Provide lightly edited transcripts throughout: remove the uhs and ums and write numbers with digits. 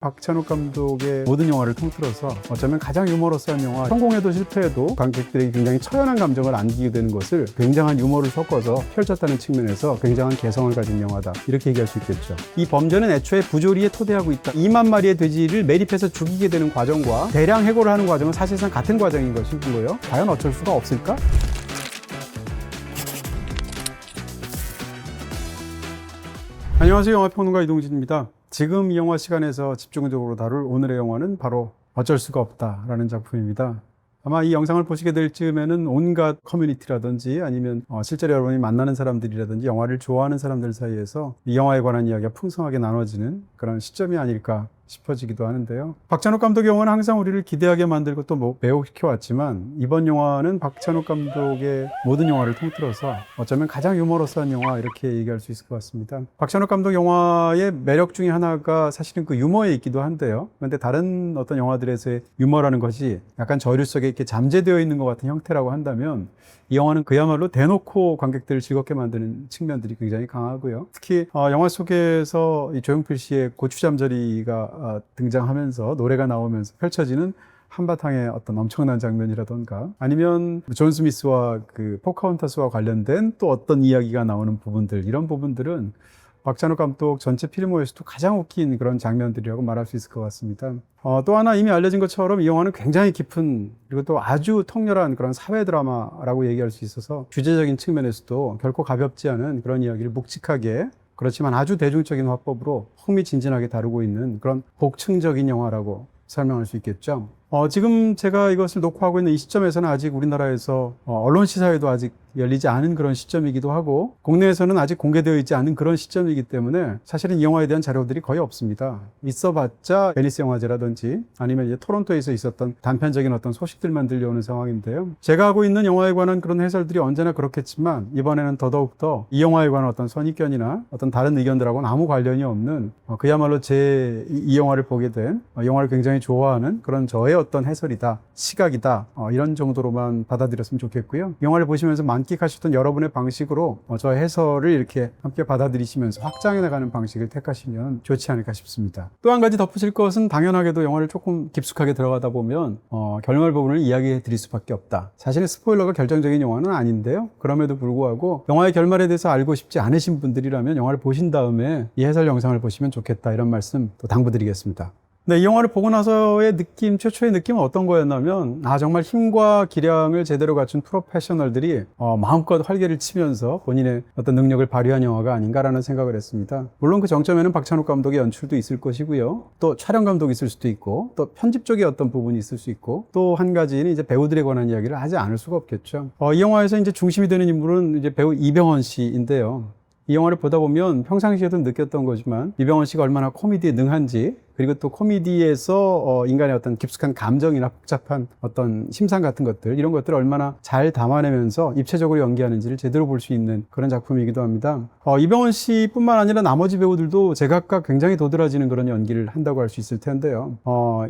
박찬욱 감독의 모든 영화를 통틀어서 어쩌면 가장 유머러스한 영화, 성공해도 실패해도 관객들에게 굉장히 처연한 감정을 안기게 되는 것을 굉장한 유머를 섞어서 펼쳤다는 측면에서 굉장한 개성을 가진 영화다, 이렇게 얘기할 수 있겠죠. 이 범죄는 애초에 부조리에 토대하고 있다. 2만 마리의 돼지를 매립해서 죽이게 되는 과정과 대량 해고를 하는 과정은 사실상 같은 과정인 것이고요. 과연 어쩔 수가 없을까? 안녕하세요, 영화평론가 이동진입니다. 지금 이 영화 시간에서 집중적으로 다룰 오늘의 영화는 바로 어쩔 수가 없다라는 작품입니다. 아마 이 영상을 보시게 될 즈음에는 온갖 커뮤니티라든지 아니면 실제로 여러분이 만나는 사람들이라든지 영화를 좋아하는 사람들 사이에서 이 영화에 관한 이야기가 풍성하게 나눠지는 그런 시점이 아닐까 싶어지기도 하는데요. 박찬욱 감독의 영화는 항상 우리를 기대하게 만들고 또 매혹시켜왔지만, 이번 영화는 박찬욱 감독의 모든 영화를 통틀어서 어쩌면 가장 유머러스한 영화, 이렇게 얘기할 수 있을 것 같습니다. 박찬욱 감독 영화의 매력 중에 하나가 사실은 그 유머에 있기도 한데요. 그런데 다른 어떤 영화들에서의 유머라는 것이 약간 저류 속에 이렇게 잠재되어 있는 것 같은 형태라고 한다면, 이 영화는 그야말로 대놓고 관객들을 즐겁게 만드는 측면들이 굉장히 강하고요. 특히 영화 속에서 이 조용필 씨의 고추잠자리가 등장하면서 노래가 나오면서 펼쳐지는 한바탕의 어떤 엄청난 장면이라던가, 아니면 존 스미스와 그 포카혼타스와 관련된 또 어떤 이야기가 나오는 부분들, 이런 부분들은 박찬욱 감독 전체 필모에서도 가장 웃긴 그런 장면들이라고 말할 수 있을 것 같습니다. 또 하나 이미 알려진 것처럼 이 영화는 굉장히 깊은, 그리고 또 아주 통렬한 그런 사회 드라마라고 얘기할 수 있어서 주제적인 측면에서도 결코 가볍지 않은 그런 이야기를 묵직하게, 그렇지만 아주 대중적인 화법으로 흥미진진하게 다루고 있는 그런 복층적인 영화라고 설명할 수 있겠죠. 지금 제가 이것을 녹화하고 있는 이 시점에서는 아직 우리나라에서 언론 시사회도 아직 열리지 않은 그런 시점이기도 하고, 국내에서는 아직 공개되어 있지 않은 그런 시점이기 때문에 사실은 이 영화에 대한 자료들이 거의 없습니다. 있어봤자 베니스 영화제라든지 아니면 이제 토론토에서 있었던 단편적인 어떤 소식들만 들려오는 상황인데요. 제가 하고 있는 영화에 관한 그런 해설들이 언제나 그렇겠지만, 이번에는 더더욱더 이 영화에 관한 어떤 선입견이나 어떤 다른 의견들하고는 아무 관련이 없는, 그야말로 이 영화를 보게 된, 영화를 굉장히 좋아하는 그런 저의 어떤 해설이다, 시각이다, 이런 정도로만 받아들였으면 좋겠고요. 영화를 보시면서 만끽하셨던 여러분의 방식으로 저의 해설을 이렇게 함께 받아들이시면서 확장해 나가는 방식을 택하시면 좋지 않을까 싶습니다. 또 한 가지 덧붙일 것은, 당연하게도 영화를 조금 깊숙하게 들어가다 보면 결말 부분을 이야기해 드릴 수밖에 없다. 사실은 스포일러가 결정적인 영화는 아닌데요. 그럼에도 불구하고 영화의 결말에 대해서 알고 싶지 않으신 분들이라면 영화를 보신 다음에 이 해설 영상을 보시면 좋겠다, 이런 말씀 또 당부드리겠습니다. 네, 이 영화를 보고 나서의 느낌, 최초의 느낌은 어떤 거였냐면, 정말 힘과 기량을 제대로 갖춘 프로페셔널들이 마음껏 활개를 치면서 본인의 어떤 능력을 발휘한 영화가 아닌가라는 생각을 했습니다. 물론 그 정점에는 박찬욱 감독의 연출도 있을 것이고요. 또 촬영 감독이 있을 수도 있고, 또 편집 쪽에 어떤 부분이 있을 수 있고, 또 한 가지는 이제 배우들에 관한 이야기를 하지 않을 수가 없겠죠. 이 영화에서 이제 중심이 되는 인물은 이제 배우 이병헌 씨인데요. 이 영화를 보다 보면 평상시에도 느꼈던 거지만, 이병헌 씨가 얼마나 코미디에 능한지, 그리고 또 코미디에서 인간의 어떤 깊숙한 감정이나 복잡한 어떤 심상 같은 것들, 이런 것들을 얼마나 잘 담아내면서 입체적으로 연기하는지를 제대로 볼 수 있는 그런 작품이기도 합니다. 이병헌 씨뿐만 아니라 나머지 배우들도 제각각 굉장히 도드라지는 그런 연기를 한다고 할 수 있을 텐데요.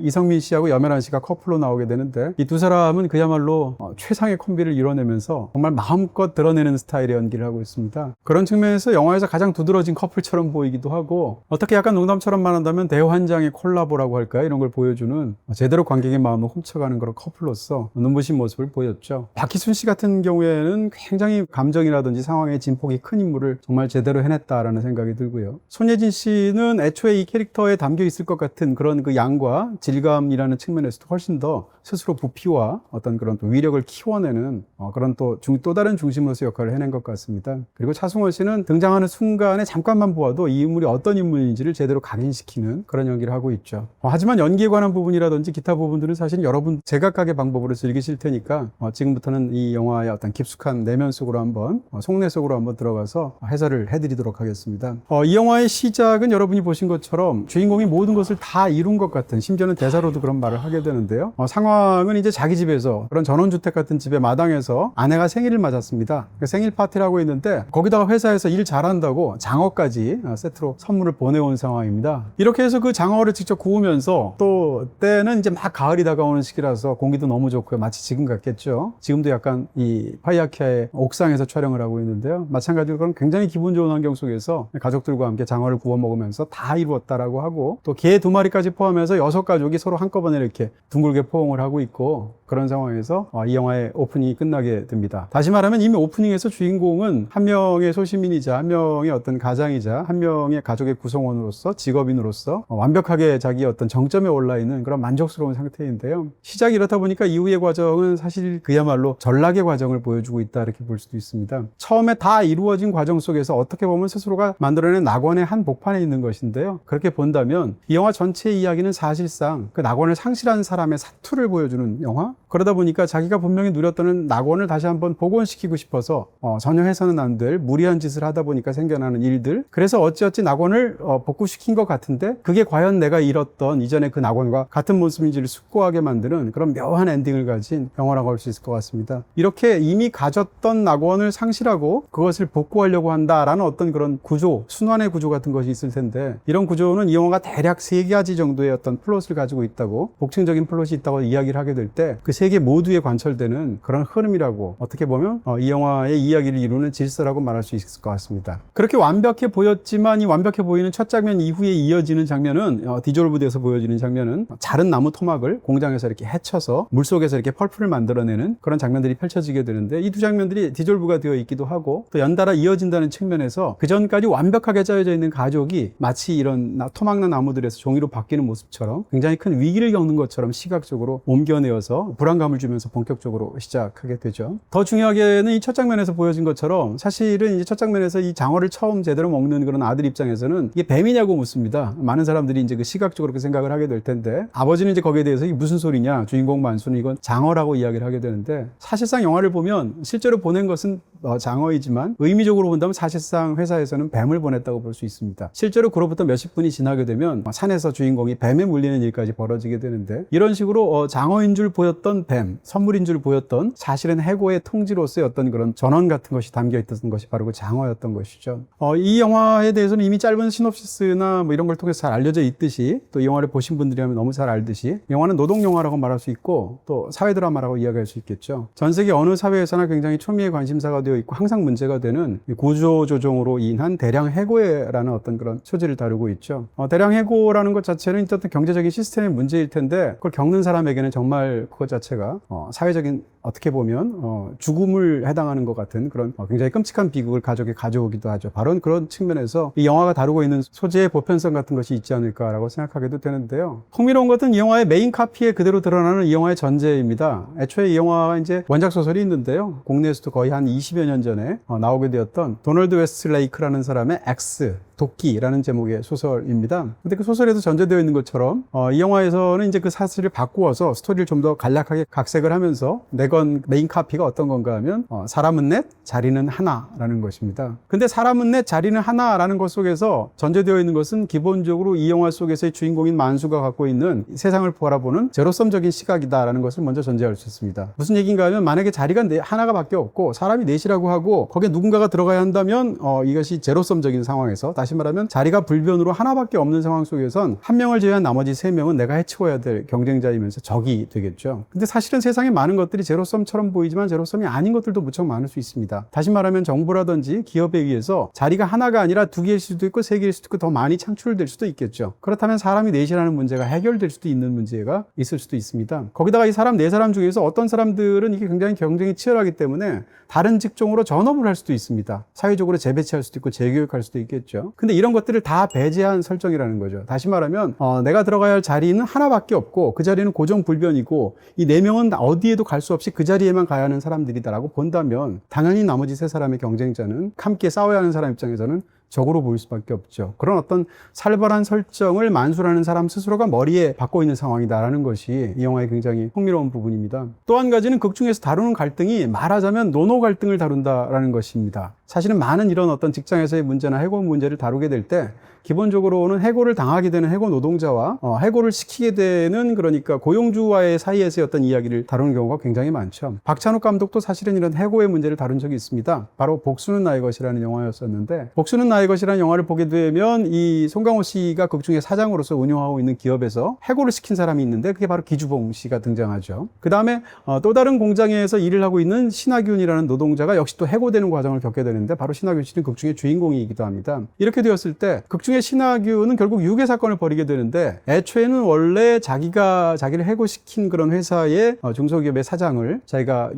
이성민 씨하고 염연아 씨가 커플로 나오게 되는데, 이 두 사람은 그야말로 최상의 콤비를 이뤄내면서 정말 마음껏 드러내는 스타일의 연기를 하고 있습니다. 그런 측면에서 영화에서 가장 두드러진 커플처럼 보이기도 하고, 어떻게 약간 농담처럼 말한다면 대환장 콜라보라고 할까요? 이런 걸 보여주는, 제대로 관객의 마음을 훔쳐가는 그런 커플로서 눈부신 모습을 보였죠. 박희순 씨 같은 경우에는 굉장히 감정이라든지 상황의 진폭이 큰 인물을 정말 제대로 해냈다라는 생각이 들고요. 손예진 씨는 애초에 이 캐릭터에 담겨 있을 것 같은 그런 그 양과 질감이라는 측면에서도 훨씬 더 스스로 부피와 어떤 그런 또 위력을 키워내는 그런 또 다른 중심으로서 역할을 해낸 것 같습니다. 그리고 차승원 씨는 등장하는 순간에 잠깐만 보아도 이 인물이 어떤 인물인지를 제대로 각인시키는 그런 연기를 하고 있죠. 하지만 연기에 관한 부분이라든지 기타 부분들은 사실 여러분 제각각의 방법으로 즐기실 테니까 지금부터는 이 영화의 어떤 깊숙한 내면 속으로 한번, 속내 속으로 한번 들어가서 해설을 해드리도록 하겠습니다. 이 영화의 시작은 여러분이 보신 것처럼 주인공이 모든 것을 다 이룬 것 같은, 심지어는 대사로도 그런 말을 하게 되는데요. 상황은 이제 자기 집에서, 그런 전원주택 같은 집의 마당에서 아내가 생일을 맞았습니다. 생일 파티를 하고 있는데, 거기다가 회사에서 일 잘한다고 장어까지 세트로 선물을 보내온 상황입니다. 이렇게 해서 그 장어 장어를 직접 구우면서 또 때는 이제 막 가을이 다가오는 시기라서 공기도 너무 좋고요. 마치 지금 같겠죠. 지금도 약간 이 파이아키아의 옥상에서 촬영을 하고 있는데요. 마찬가지로 그런 굉장히 기분 좋은 환경 속에서 가족들과 함께 장어를 구워 먹으면서 다 이루었다라고 하고 또 개 2마리까지 포함해서 6가족이 서로 한꺼번에 이렇게 둥글게 포옹을 하고 있고 그런 상황에서 이 영화의 오프닝이 끝나게 됩니다. 다시 말하면 이미 오프닝에서 주인공은 한 명의 소시민이자 한 명의 어떤 가장이자 한 명의 가족의 구성원으로서 직업인으로서 완벽하게 자기의 어떤 정점에 올라 있는 그런 만족스러운 상태인데요. 시작이 이렇다 보니까 이후의 과정은 사실 그야말로 전락의 과정을 보여주고 있다 이렇게 볼 수도 있습니다. 처음에 다 이루어진 과정 속에서 어떻게 보면 스스로가 만들어낸 낙원의 한 복판에 있는 것인데요. 그렇게 본다면 이 영화 전체의 이야기는 사실상 그 낙원을 상실한 사람의 사투를 보여주는 영화? 그러다 보니까 자기가 분명히 누렸던 낙원을 다시 한번 복원시키고 싶어서 전혀 해서는 안 될 무리한 짓을 하다 보니까 생겨나는 일들, 그래서 어찌어찌 낙원을 복구시킨 것 같은데 그게 과연 내가 잃었던 이전의 그 낙원과 같은 모습인지를 숙고하게 만드는 그런 묘한 엔딩을 가진 영화라고 할 수 있을 것 같습니다. 이렇게 이미 가졌던 낙원을 상실하고 그것을 복구하려고 한다라는 어떤 그런 구조, 순환의 구조 같은 것이 있을 텐데, 이런 구조는 이 영화가 대략 3가지 정도의 어떤 플롯을 가지고 있다고, 복층적인 플롯이 있다고 이야기를 하게 될 때 그 3개 모두에 관철되는 그런 흐름이라고, 어떻게 보면 이 영화의 이야기를 이루는 질서라고 말할 수 있을 것 같습니다. 그렇게 완벽해 보였지만 이 완벽해 보이는 첫 장면 이후에 이어지는 장면은, 디졸브돼서 보여지는 장면은 자른 나무 토막을 공장에서 이렇게 헤쳐서 물속에서 이렇게 펄프를 만들어내는 그런 장면들이 펼쳐지게 되는데, 이 두 장면들이 디졸브가 되어 있기도 하고 또 연달아 이어진다는 측면에서 그 전까지 완벽하게 짜여져 있는 가족이 마치 이런 토막난 나무들에서 종이로 바뀌는 모습처럼 굉장히 큰 위기를 겪는 것처럼 시각적으로 옮겨내어서 불안감을 주면서 본격적으로 시작하게 되죠. 더 중요하게는 이 첫 장면에서 보여진 것처럼 사실은 이제 첫 장면에서 이 장어를 처음 제대로 먹는 그런 아들 입장에서는 이게 뱀이냐고 묻습니다. 많은 사람들이 이제 그 시각적으로 그 생각을 하게 될 텐데, 아버지는 이제 거기에 대해서 이게 무슨 소리냐, 주인공 만수는 이건 장어라고 이야기를 하게 되는데, 사실상 영화를 보면 실제로 보낸 것은 장어이지만 의미적으로 본다면 사실상 회사에서는 뱀을 보냈다고 볼 수 있습니다. 실제로 그로부터 몇십 분이 지나게 되면 산에서 주인공이 뱀에 물리는 일까지 벌어지게 되는데, 이런 식으로 장어인 줄 보였던 뱀, 선물인 줄 보였던 사실은 해고의 통지로서의 어떤 그런 전원 같은 것이 담겨 있었던 것이 바로 그 장어였던 것이죠. 이 영화에 대해서는 이미 짧은 시놉시스나 뭐 이런 걸 통해서 잘 알려져 있듯이, 또 이 영화를 보신 분들이라면 너무 잘 알듯이 영화는 노동 영화라고 말할 수 있고 또 사회 드라마라고 이야기할 수 있겠죠. 전 세계 어느 사회에서나 굉장히 초미의 관심사가 되어 있고 항상 문제가 되는 구조 조정으로 인한 대량 해고라는 어떤 그런 소재를 다루고 있죠. 대량 해고라는 것 자체는 어떤 경제적인 시스템의 문제일 텐데, 그걸 겪는 사람에게는 정말 그것 자체가 사회적인, 어떻게 보면 죽음을 해당하는 것 같은 그런 굉장히 끔찍한 비극을 가족에 가져오기도 하죠. 바로 그런 측면에서 이 영화가 다루고 있는 소재의 보편성 같은 것이 있지 않을까라고 생각하게도 되는데요. 흥미로운 것은 이 영화의 메인 카피에 그대로 드러나는 이 영화의 전제입니다. 애초에 이 영화가 이제 원작 소설이 있는데요. 국내에서도 거의 한 20여 년 전에 나오게 되었던 도널드 웨스트레이크라는 사람의 X, 도끼라는 제목의 소설입니다. 근데 그 소설에도 전제되어 있는 것처럼 이 영화에서는 이제 그 사실을 바꾸어서 스토리를 좀 더 간략하게 각색을 하면서 내건 메인 카피가 어떤 건가 하면 사람은 넷, 자리는 하나라는 것입니다. 근데 사람은 넷, 자리는 하나라는 것 속에서 전제되어 있는 것은 기본적으로 이 영화 속에서의 주인공인 만수가 갖고 있는 세상을 바라보는 제로섬적인 시각이다라는 것을 먼저 전제할 수 있습니다. 무슨 얘기인가 하면, 만약에 자리가 하나가 밖에 없고 사람이 넷이라고 하고 거기에 누군가가 들어가야 한다면 이것이 제로섬적인 상황에서, 다시 말하면 자리가 불변으로 하나밖에 없는 상황 속에선 한 명을 제외한 나머지 3명은 내가 해치워야 될 경쟁자이면서 적이 되겠죠. 근데 사실은 세상에 많은 것들이 제로섬처럼 보이지만 제로섬이 아닌 것들도 무척 많을 수 있습니다. 다시 말하면 정부라든지 기업에 의해서 자리가 하나가 아니라 2개일 수도 있고 3개일 수도 있고 더 많이 창출될 수도 있겠죠. 그렇다면 사람이 넷이라는 문제가 해결될 수도 있는 문제가 있을 수도 있습니다. 거기다가 이 사람 4사람 중에서 어떤 사람들은 이게 굉장히 경쟁이 치열하기 때문에 다른 직종으로 전업을 할 수도 있습니다. 사회적으로 재배치할 수도 있고 재교육할 수도 있겠죠. 근데 이런 것들을 다 배제한 설정이라는 거죠. 다시 말하면 내가 들어가야 할 자리는 하나밖에 없고 그 자리는 고정불변이고 이 4명은 어디에도 갈 수 없이 그 자리에만 가야 하는 사람들이다라고 본다면, 당연히 나머지 3사람의 경쟁자는 함께 싸워야 하는 사람 입장에서는 적으로 보일 수밖에 없죠. 그런 어떤 살벌한 설정을 만수라는 사람 스스로가 머리에 받고 있는 상황이다라는 것이 이 영화의 굉장히 흥미로운 부분입니다. 또 한 가지는 극 중에서 다루는 갈등이 말하자면 노노 갈등을 다룬다라는 것입니다. 사실은 많은 이런 어떤 직장에서의 문제나 해고 문제를 다루게 될 때 기본적으로는 해고를 당하게 되는 해고 노동자와 해고를 시키게 되는 그러니까 고용주와의 사이에서의 어떤 이야기를 다루는 경우가 굉장히 많죠. 박찬욱 감독도 사실은 이런 해고의 문제를 다룬 적이 있습니다. 바로 복수는 나의 것이라는 영화였었는데 복수는 나의 것이라는 영화를 보게 되면 이 송강호 씨가 극중의 사장으로서 운영하고 있는 기업에서 해고를 시킨 사람이 있는데 그게 바로 기주봉 씨가 등장하죠. 그 다음에 또 다른 공장에서 일을 하고 있는 신하균이라는 노동자가 역시 또 해고되는 과정을 겪게 되는데 바로 신하균 씨는 극중의 주인공이기도 합니다. 이렇게 되었을 때 극중의 신하균은 결국 유괴 사건을 벌이게 되는데 애초에는 원래 자기를 해고시킨 그런 회사의 중소기업의 사장을 자기가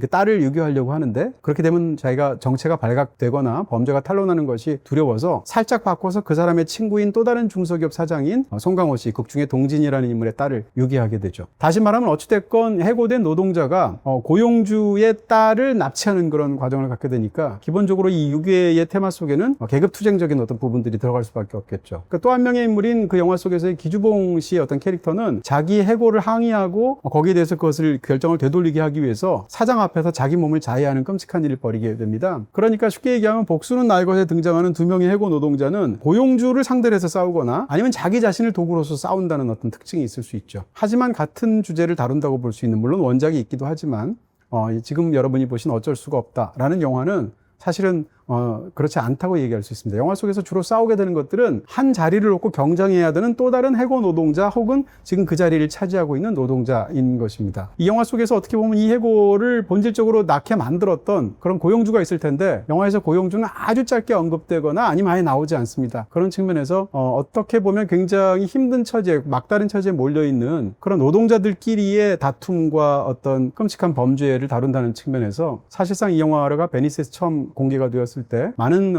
딸을 유괴하려고 하는데 그렇게 되면 자기가 정체가 발각되거나 범죄가 탄로나는 것이 두려워서 살짝 바꿔서 그 사람의 친구인 또 다른 중소기업 사장인 송강호 씨, 극중의 동진이라는 인물의 딸을 유괴하게 되죠. 다시 말하면 어찌됐건 해고된 노동자가 고용주의 딸을 납치하는 그런 과정을 갖게 되니까 기본적으로 이 유괴의 테마 속에는 계급투쟁적인 어떤 부분들이 들어갈 수밖에 없겠죠. 그러니까 또 한 명의 인물인 그 영화 속에서의 기주봉 씨의 어떤 캐릭터는 자기 해고를 항의하고 거기에 대해서 그것을 결정을 되돌리게 하기 위해서 사장 앞에서 자기 몸을 자해하는 끔찍한 일을 벌이게 됩니다. 그러니까 쉽게 얘기하면 복수는 나의 것에 등장하는 두 명의 해고 노동자는 고용주를 상대로 해서 싸우거나 아니면 자기 자신을 도구로서 싸운다는 어떤 특징이 있을 수 있죠. 하지만 같은 주제를 다룬다고 볼 수 있는, 물론 원작이 있기도 하지만 지금 여러분이 보신 어쩔 수가 없다라는 영화는 사실은 그렇지 않다고 얘기할 수 있습니다. 영화 속에서 주로 싸우게 되는 것들은 한 자리를 놓고 경쟁해야 되는 또 다른 해고 노동자 혹은 지금 그 자리를 차지하고 있는 노동자인 것입니다. 이 영화 속에서 어떻게 보면 이 해고를 본질적으로 낳게 만들었던 그런 고용주가 있을 텐데 영화에서 고용주는 아주 짧게 언급되거나 아니면 아예 나오지 않습니다. 그런 측면에서 어떻게 보면 굉장히 힘든 처지에, 막다른 처지에 몰려있는 그런 노동자들끼리의 다툼과 어떤 끔찍한 범죄를 다룬다는 측면에서 사실상 이 영화가 베니스에서 처음 공개가 되었을 때 많은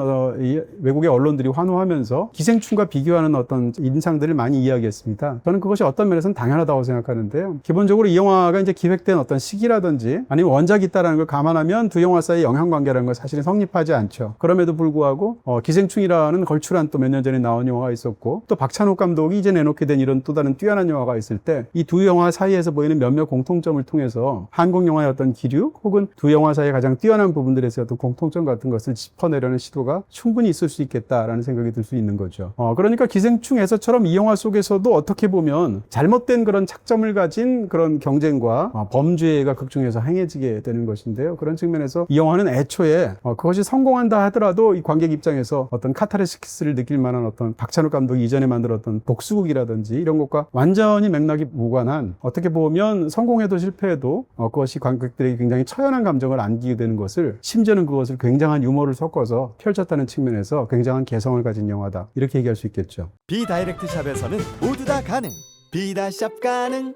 외국의 언론들이 환호하면서 기생충과 비교하는 어떤 인상들을 많이 이야기했습니다. 저는 그것이 어떤 면에서는 당연하다고 생각하는데요. 기본적으로 이 영화가 이제 기획된 어떤 시기라든지 아니면 원작이 있다는 걸 감안하면 두 영화 사이의 영향관계라는 건 사실은 성립하지 않죠. 그럼에도 불구하고 기생충이라는 걸출한 또 몇 년 전에 나온 영화가 있었고 또 박찬욱 감독이 이제 내놓게 된 이런 또 다른 뛰어난 영화가 있을 때 이 두 영화 사이에서 보이는 몇몇 공통점을 통해서 한국 영화의 어떤 기류 혹은 두 영화 사이의 가장 뛰어난 부분들에서 어떤 공통점 같은 것을 짚어내려는 시도가 충분히 있을 수 있겠다라는 생각이 들 수 있는 거죠. 그러니까 기생충에서처럼 이 영화 속에서도 어떻게 보면 잘못된 그런 착점을 가진 그런 경쟁과 범죄가 극중에서 행해지게 되는 것인데요. 그런 측면에서 이 영화는 애초에 그것이 성공한다 하더라도 이 관객 입장에서 어떤 카타르시스를 느낄 만한 어떤 박찬욱 감독이 이전에 만들었던 복수극이라든지 이런 것과 완전히 맥락이 무관한, 어떻게 보면 성공해도 실패해도 그것이 관객들에게 굉장히 처연한 감정을 안기게 되는 것을, 심지어는 그것을 굉장한 유머를 섞어서 펼쳤다는 측면에서 굉장한 개성을 가진 영화다, 이렇게 얘기할 수 있겠죠. 비다이렉트 샵에서는 모두 다 가능. 비다샵 가능.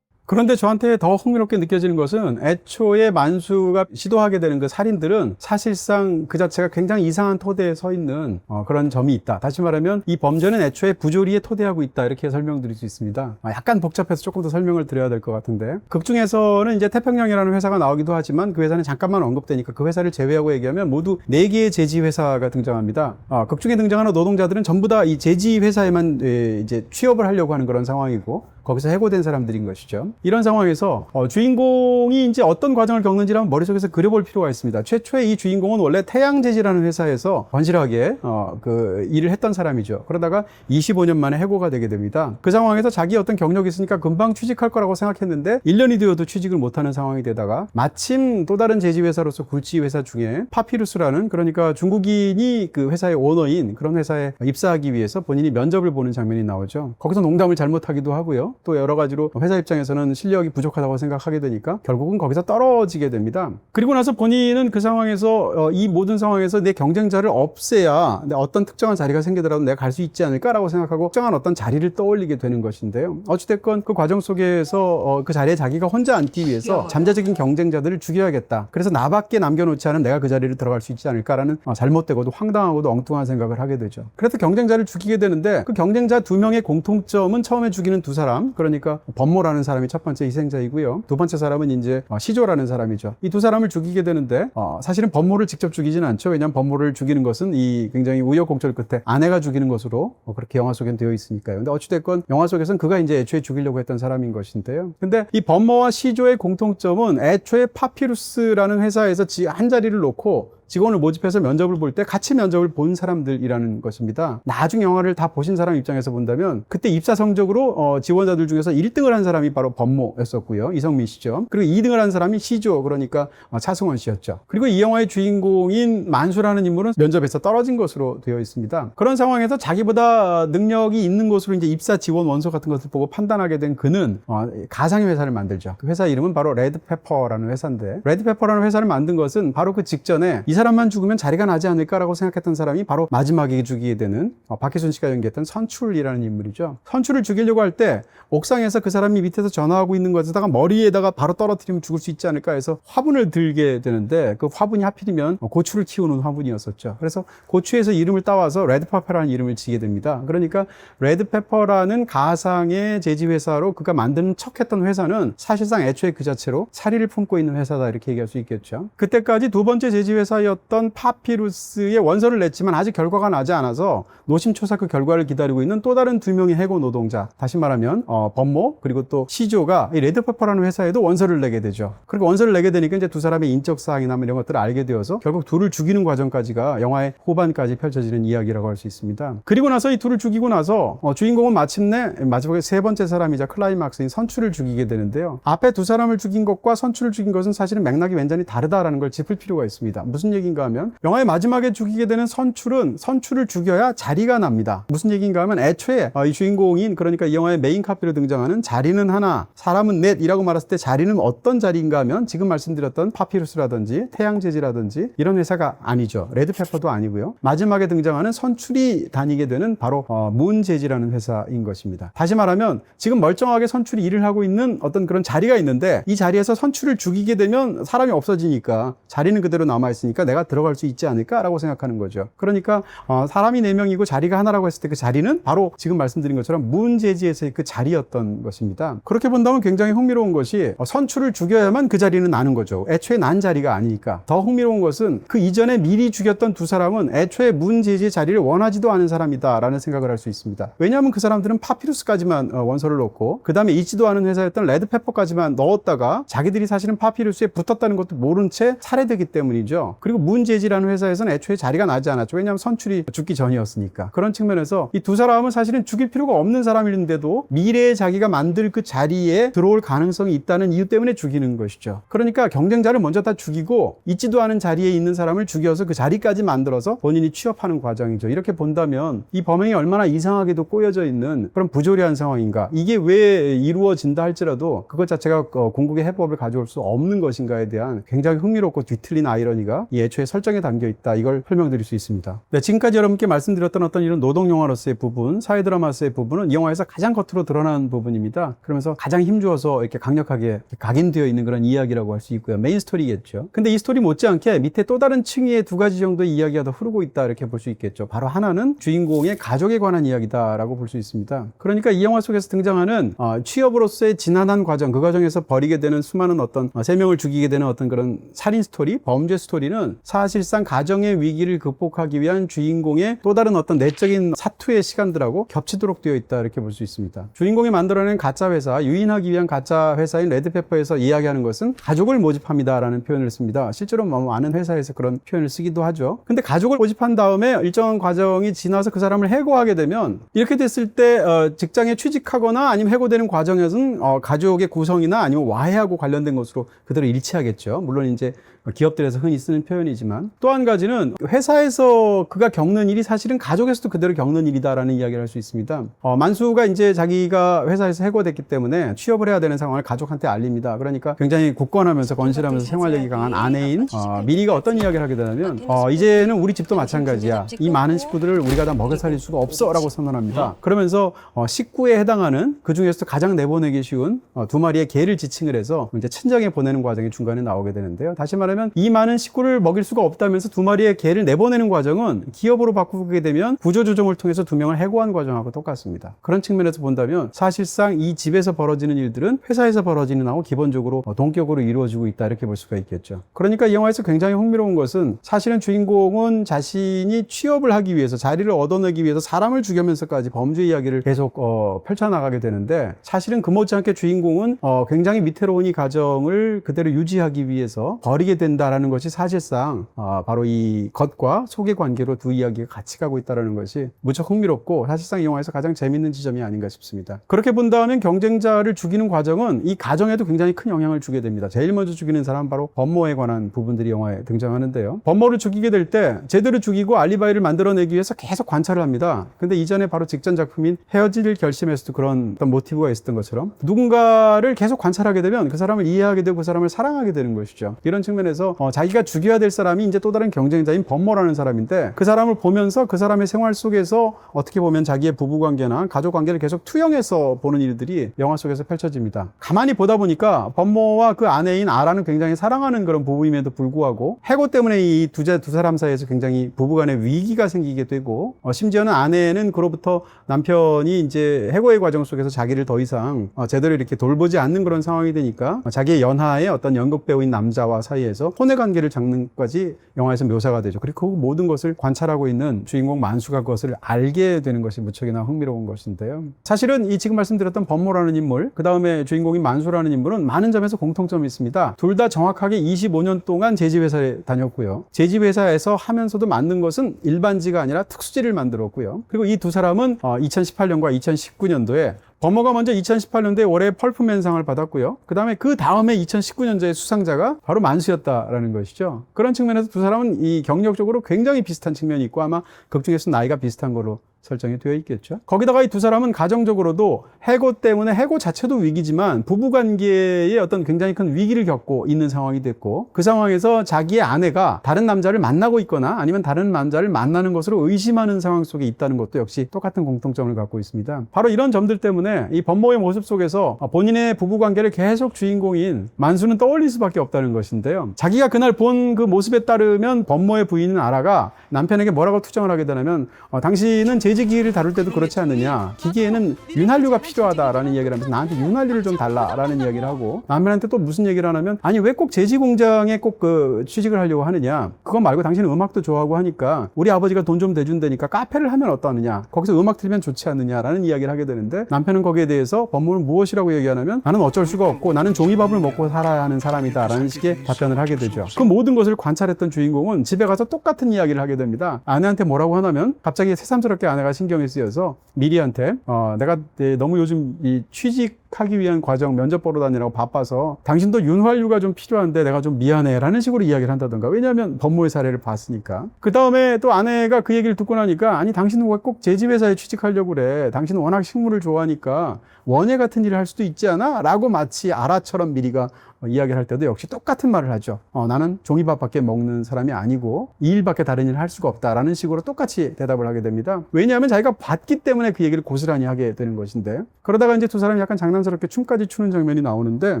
그런데 저한테 더 흥미롭게 느껴지는 것은 애초에 만수가 시도하게 되는 그 살인들은 사실상 그 자체가 굉장히 이상한 토대에 서 있는 그런 점이 있다. 다시 말하면 이 범죄는 애초에 부조리에 토대하고 있다, 이렇게 설명드릴 수 있습니다. 약간 복잡해서 조금 더 설명을 드려야 될 것 같은데, 극중에서는 이제 태평양이라는 회사가 나오기도 하지만 그 회사는 잠깐만 언급되니까 그 회사를 제외하고 얘기하면 모두 4개의 제지 회사가 등장합니다. 극중에 등장하는 노동자들은 전부 다 이 제지 회사에만 이제 취업을 하려고 하는 그런 상황이고 거기서 해고된 사람들인 것이죠. 이런 상황에서 주인공이 이제 어떤 과정을 겪는지를 머릿속에서 그려볼 필요가 있습니다. 최초에 이 주인공은 원래 태양제지라는 회사에서 건실하게 그 일을 했던 사람이죠. 그러다가 25년 만에 해고가 되게 됩니다. 그 상황에서 자기 어떤 경력이 있으니까 금방 취직할 거라고 생각했는데 1년이 되어도 취직을 못하는 상황이 되다가 마침 또 다른 제지 회사로서 굴지 회사 중에 파피루스라는, 그러니까 중국인이 그 회사의 오너인 그런 회사에 입사하기 위해서 본인이 면접을 보는 장면이 나오죠. 거기서 농담을 잘못하기도 하고요. 또 여러 가지로 회사 입장에서는 실력이 부족하다고 생각하게 되니까 결국은 거기서 떨어지게 됩니다. 그리고 나서 본인은 그 상황에서 이 모든 상황에서 내 경쟁자를 없애야 어떤 특정한 자리가 생기더라도 내가 갈 수 있지 않을까라고 생각하고 특정한 어떤 자리를 떠올리게 되는 것인데요. 어찌됐건 그 과정 속에서 그 자리에 자기가 혼자 앉기 위해서 잠재적인 경쟁자들을 죽여야겠다. 그래서 나밖에 남겨놓지 않은 내가 그 자리를 들어갈 수 있지 않을까라는 잘못되고도 황당하고도 엉뚱한 생각을 하게 되죠. 그래서 경쟁자를 죽이게 되는데 그 경쟁자 2명의 공통점은 처음에 죽이는 2사람, 사람, 그러니까 범모라는 사람이 첫 번째 희생자이고요. 두 번째 사람은 이제 시조라는 사람이죠. 이 두 사람을 죽이게 되는데 사실은 범모를 직접 죽이진 않죠. 왜냐하면 범모를 죽이는 것은 이 굉장히 우여곡절 끝에 아내가 죽이는 것으로 그렇게 영화 속엔 되어 있으니까요. 근데 어찌됐건 영화 속에서는 그가 이제 애초에 죽이려고 했던 사람인 것인데요. 근데 이 범모와 시조의 공통점은 애초에 파피루스라는 회사에서 한 자리를 놓고 직원을 모집해서 면접을 볼 때 같이 면접을 본 사람들이라는 것입니다. 나중에 영화를 다 보신 사람 입장에서 본다면 그때 입사 성적으로 지원자들 중에서 1등을 한 사람이 바로 범모였었고요. 이성민 씨죠. 그리고 2등을 한 사람이 시조, 그러니까 차승원 씨였죠. 그리고 이 영화의 주인공인 만수라는 인물은 면접에서 떨어진 것으로 되어 있습니다. 그런 상황에서 자기보다 능력이 있는 곳으로 이제 입사 지원 원서 같은 것을 보고 판단하게 된 그는 가상의 회사를 만들죠. 그 회사 이름은 바로 레드페퍼라는 회사인데, 레드페퍼라는 회사를 만든 것은 바로 그 직전에 이 사람만 죽으면 자리가 나지 않을까라고 생각했던 사람이 바로 마지막에 죽이게 되는 박희순 씨가 연기했던 선출이라는 인물이죠. 선출을 죽이려고 할 때 옥상에서 그 사람이 밑에서 전화하고 있는 것에다가 머리에다가 바로 떨어뜨리면 죽을 수 있지 않을까 해서 화분을 들게 되는데, 그 화분이 하필이면 고추를 키우는 화분이었었죠. 그래서 고추에서 이름을 따와서 레드페퍼라는 이름을 지게 됩니다. 그러니까 레드페퍼라는 가상의 제지회사로 그가 만드는 척했던 회사는 사실상 애초에 그 자체로 사리를 품고 있는 회사다, 이렇게 얘기할 수 있겠죠. 그때까지 두 번째 제지회사였던 파피루스의 원서를 냈지만 아직 결과가 나지 않아서 노심초사 그 결과를 기다리고 있는 또 다른 두 명의 해고 노동자, 다시 말하면 범모 그리고 또 시조가 이 레드페퍼라는 회사에도 원서를 내게 되죠. 그리고 원서를 내게 되니까 이제 두 사람의 인적 사항이나 이런 것들을 알게 되어서 결국 둘을 죽이는 과정까지가 영화의 후반까지 펼쳐지는 이야기라고 할 수 있습니다. 그리고 나서 이 둘을 죽이고 나서 주인공은 마침내 마지막에 세 번째 사람이자 클라이막스인 선출을 죽이게 되는데요. 앞에 두 사람을 죽인 것과 선출을 죽인 것은 사실은 맥락이 완전히 다르다라는 걸 짚을 필요가 있습니다. 무슨 얘기인가 하면 영화의 마지막에 죽이게 되는 선출은 선출을 죽여야 자리가 납니다. 무슨 얘기인가 하면 애초에 이 주인공인, 그러니까 이 영화의 메인 카피로 등장하는 자리는 하나, 사람은 넷이라고 말했을 때 자리는 어떤 자리인가 하면 지금 말씀드렸던 파피루스라든지 태양제지라든지 이런 회사가 아니죠. 레드페퍼도 아니고요. 마지막에 등장하는 선출이 다니게 되는 바로 문제지라는 회사인 것입니다. 다시 말하면 지금 멀쩡하게 선출이 일을 하고 있는 어떤 그런 자리가 있는데, 이 자리에서 선출을 죽이게 되면 사람이 없어지니까 자리는 그대로 남아있으니까 내가 들어갈 수 있지 않을까라고 생각하는 거죠. 그러니까 사람이 4명이고 자리가 하나라고 했을 때 그 자리는 바로 지금 말씀드린 것처럼 문제지에서의 그 자리였던 것입니다. 그렇게 본다면 굉장히 흥미로운 것이 선출을 죽여야만 그 자리는 나는 거죠. 애초에 난 자리가 아니니까. 더 흥미로운 것은 그 이전에 미리 죽였던 두 사람은 애초에 문제지의 자리를 원하지도 않은 사람이다라는 생각을 할 수 있습니다. 왜냐하면 그 사람들은 파피루스까지만 원서를 넣고 그 다음에 있지도 않은 회사였던 레드페퍼까지만 넣었다가 자기들이 사실은 파피루스에 붙었다는 것도 모른 채 살해되기 때문이죠. 그리고 문제지라는 회사에서는 애초에 자리가 나지 않았죠. 왜냐하면 선출이 죽기 전이었으니까. 그런 측면에서 이 두 사람은 사실은 죽일 필요가 없는 사람인데도 미래에 자기가 만들 그 자리에 들어올 가능성이 있다는 이유 때문에 죽이는 것이죠. 그러니까 경쟁자를 먼저 다 죽이고 있지도 않은 자리에 있는 사람을 죽여서 그 자리까지 만들어서 본인이 취업하는 과정이죠. 이렇게 본다면 이 범행이 얼마나 이상하게도 꼬여져 있는 그런 부조리한 상황인가, 이게 왜 이루어진다 할지라도 그것 자체가 궁극의 해법을 가져올 수 없는 것인가에 대한 굉장히 흥미롭고 뒤틀린 아이러니가 이 애초에 설정에 담겨 있다, 이걸 설명드릴 수 있습니다. 네, 지금까지 여러분께 말씀드렸던 어떤 이런 노동 영화로서의 부분, 사회 드라마로서의 부분은 이 영화에서 가장 겉으로 드러난 부분입니다. 그러면서 가장 힘주어서 이렇게 강력하게 각인되어 있는 그런 이야기라고 할 수 있고요. 메인 스토리겠죠. 근데 이 스토리 못지않게 밑에 또 다른 층위의 두 가지 정도의 이야기가 더 흐르고 있다, 이렇게 볼 수 있겠죠. 바로 하나는 주인공의 가족에 관한 이야기다라고 볼 수 있습니다. 그러니까 이 영화 속에서 등장하는 취업으로서의 지난한 과정, 그 과정에서 벌이게 되는 수많은 어떤 3명을 죽이게 되는 어떤 그런 살인 스토리, 범죄 스토리는 사실상 가정의 위기를 극복하기 위한 주인공의 또 다른 어떤 내적인 사투의 시간들하고 겹치도록 되어 있다, 이렇게 볼 수 있습니다. 주인공이 만들어낸 가짜 회사, 유인하기 위한 가짜 회사인 레드페퍼에서 이야기하는 것은 가족을 모집합니다라는 표현을 씁니다. 실제로 많은 회사에서 그런 표현을 쓰기도 하죠. 근데 가족을 모집한 다음에 일정한 과정이 지나서 그 사람을 해고하게 되면, 이렇게 됐을 때 직장에 취직하거나 아니면 해고되는 과정에서는 가족의 구성이나 아니면 와해하고 관련된 것으로 그대로 일치하겠죠. 물론 이제 기업들에서 흔히 쓰는 표현이지만, 또 한 가지는 회사에서 그가 겪는 일이 사실은 가족에서도 그대로 겪는 일이다라는 이야기를 할 수 있습니다. 만수가 이제 자기가 회사에서 해고됐기 때문에 취업을 해야 되는 상황을 가족한테 알립니다. 그러니까 굉장히 굳건하면서 건실하면서 생활력이 강한 아내인 미리가 어떤 이야기를 하게 되냐면 이제는 우리 집도 마찬가지야. 이 많은 식구들을 우리가 다 먹여 살릴 수가 없어 라고 선언합니다. 그러면서 식구에 해당하는, 그 중에서도 가장 내보내기 쉬운 두 마리의 개를 지칭을 해서 이제 친정에 보내는 과정이 중간에 나오게 되는데요. 다시 말하면 말하면 이 많은 식구를 먹일 수가 없다면서 두 마리의 개를 내보내는 과정은 기업으로 바꾸게 되면 구조조정을 통해서 두 명을 해고한 과정하고 똑같습니다. 그런 측면에서 본다면 사실상 이 집에서 벌어지는 일들은 회사에서 벌어지는 하고 기본적으로 동격으로 이루어지고 있다 이렇게 볼 수가 있겠죠. 그러니까 이 영화에서 굉장히 흥미로운 것은 사실은 주인공은 자신이 취업을 하기 위해서 자리를 얻어내기 위해서 사람을 죽이면서까지 범죄 이야기를 계속 펼쳐나가게 되는데 사실은 그 못지않게 주인공은 굉장히 위태로운 이 가정을 그대로 유지하기 위해서 버리게 된다라는 것이 사실상 바로 이 겉과 속의 관계로 두 이야기가 같이 가고 있다는 것이 무척 흥미롭고 사실상 이 영화에서 가장 재밌는 지점이 아닌가 싶습니다. 그렇게 본다면 경쟁자를 죽이는 과정은 이 가정에도 굉장히 큰 영향을 주게 됩니다. 제일 먼저 죽이는 사람 바로 범모에 관한 부분들이 영화에 등장하는데요. 범모를 죽이게 될 때 제대로 죽이고 알리바이를 만들어내기 위해서 계속 관찰을 합니다. 근데 이전에 바로 직전 작품인 헤어질 결심에서도 그런 어떤 모티브가 있었던 것처럼 누군가를 계속 관찰하게 되면 그 사람을 이해하게 되고 그 사람을 사랑하게 되는 것이죠. 이런 측면에서 자기가 죽여야 될 사람이 이제 또 다른 경쟁자인 범모라는 사람인데 그 사람을 보면서 그 사람의 생활 속에서 어떻게 보면 자기의 부부관계나 가족관계를 계속 투영해서 보는 일들이 영화 속에서 펼쳐집니다. 가만히 보다 보니까 범모와 그 아내인 아라는 굉장히 사랑하는 그런 부부임에도 불구하고 해고 때문에 이 두 사람 사이에서 굉장히 부부간의 위기가 생기게 되고 심지어는 아내는 그로부터 남편이 이제 해고의 과정 속에서 자기를 더 이상 제대로 이렇게 돌보지 않는 그런 상황이 되니까 자기의 연하의 어떤 연극 배우인 남자와 사이에서 혼의 관계를 잡는 것까지 영화에서 묘사가 되죠. 그리고 그 모든 것을 관찰하고 있는 주인공 만수가 그것을 알게 되는 것이 무척이나 흥미로운 것인데요. 사실은 이 지금 말씀드렸던 범모라는 인물, 그 다음에 주인공인 만수라는 인물은 많은 점에서 공통점이 있습니다. 둘 다 정확하게 25년 동안 제지회사에 다녔고요. 제지회사에서 하면서도 만든 것은 일반지가 아니라 특수지를 만들었고요. 그리고 이 두 사람은 2018년과 2019년도에 범모가 먼저 2018년도에 올해 펄프맨상을 받았고요. 그 다음에 2019년도의 수상자가 바로 만수였다라는 것이죠. 그런 측면에서 두 사람은 이 경력적으로 굉장히 비슷한 측면이 있고 아마 극 중에서 나이가 비슷한 거로 설정이 되어 있겠죠. 거기다가 이 두 사람은 가정적으로도 해고 때문에 해고 자체도 위기지만 부부관계에 어떤 굉장히 큰 위기를 겪고 있는 상황이 됐고 그 상황에서 자기의 아내가 다른 남자를 만나고 있거나 아니면 다른 남자를 만나는 것으로 의심하는 상황 속에 있다는 것도 역시 똑같은 공통점을 갖고 있습니다. 바로 이런 점들 때문에 이 범모의 모습 속에서 본인의 부부관계를 계속 주인공인 만수는 떠올릴 수밖에 없다는 것인데요. 자기가 그날 본 그 모습에 따르면 범모의 부인인 아라가 남편에게 뭐라고 투정을 하게 되냐면 당신은 제지기기를 다룰 때도 그렇지 않느냐, 기기에는 윤활유가 필요하다라는 이야기를 하면서 나한테 윤활유를 좀 달라라는 이야기를 하고 남편한테 또 무슨 얘기를 하냐면 아니 왜 꼭 제지 공장에 꼭 그 취직을 하려고 하느냐, 그거 말고 당신은 음악도 좋아하고 하니까 우리 아버지가 돈 좀 대준다니까 카페를 하면 어떠느냐, 거기서 음악 틀면 좋지 않느냐라는 이야기를 하게 되는데 남편은 거기에 대해서 범모는 무엇이라고 얘기하냐면 나는 어쩔 수가 없고 나는 종이밥을 먹고 살아야 하는 사람이다 라는 식의 답변을 하게 되죠. 그 모든 것을 관찰했던 주인공은 집에 가서 똑같은 이야기를 하게 됩니다. 아내한테 뭐라고 하냐면 갑자기 새삼스럽게 아내가 신경이 쓰여서 미리한테 내가 너무 요즘 이 취직하기 위한 과정 면접 보러 다니라고 바빠서 당신도 윤활유가 좀 필요한데 내가 좀 미안해 라는 식으로 이야기를 한다던가. 왜냐하면 법무의 사례를 봤으니까. 그 다음에 또 아내가 그 얘기를 듣고 나니까 아니 당신은 왜 꼭 제지회사에 취직하려고 그래, 당신은 워낙 식물을 좋아하니까 원예 같은 일을 할 수도 있지 않아? 라고 마치 아라처럼 미리가 이야기를 할 때도 역시 똑같은 말을 하죠. 나는 종이밥밖에 먹는 사람이 아니고 이 일밖에 다른 일을 할 수가 없다라는 식으로 똑같이 대답을 하게 됩니다. 왜냐하면 자기가 봤기 때문에 그 얘기를 고스란히 하게 되는 것인데, 그러다가 이제 두 사람이 약간 장난스럽게 춤까지 추는 장면이 나오는데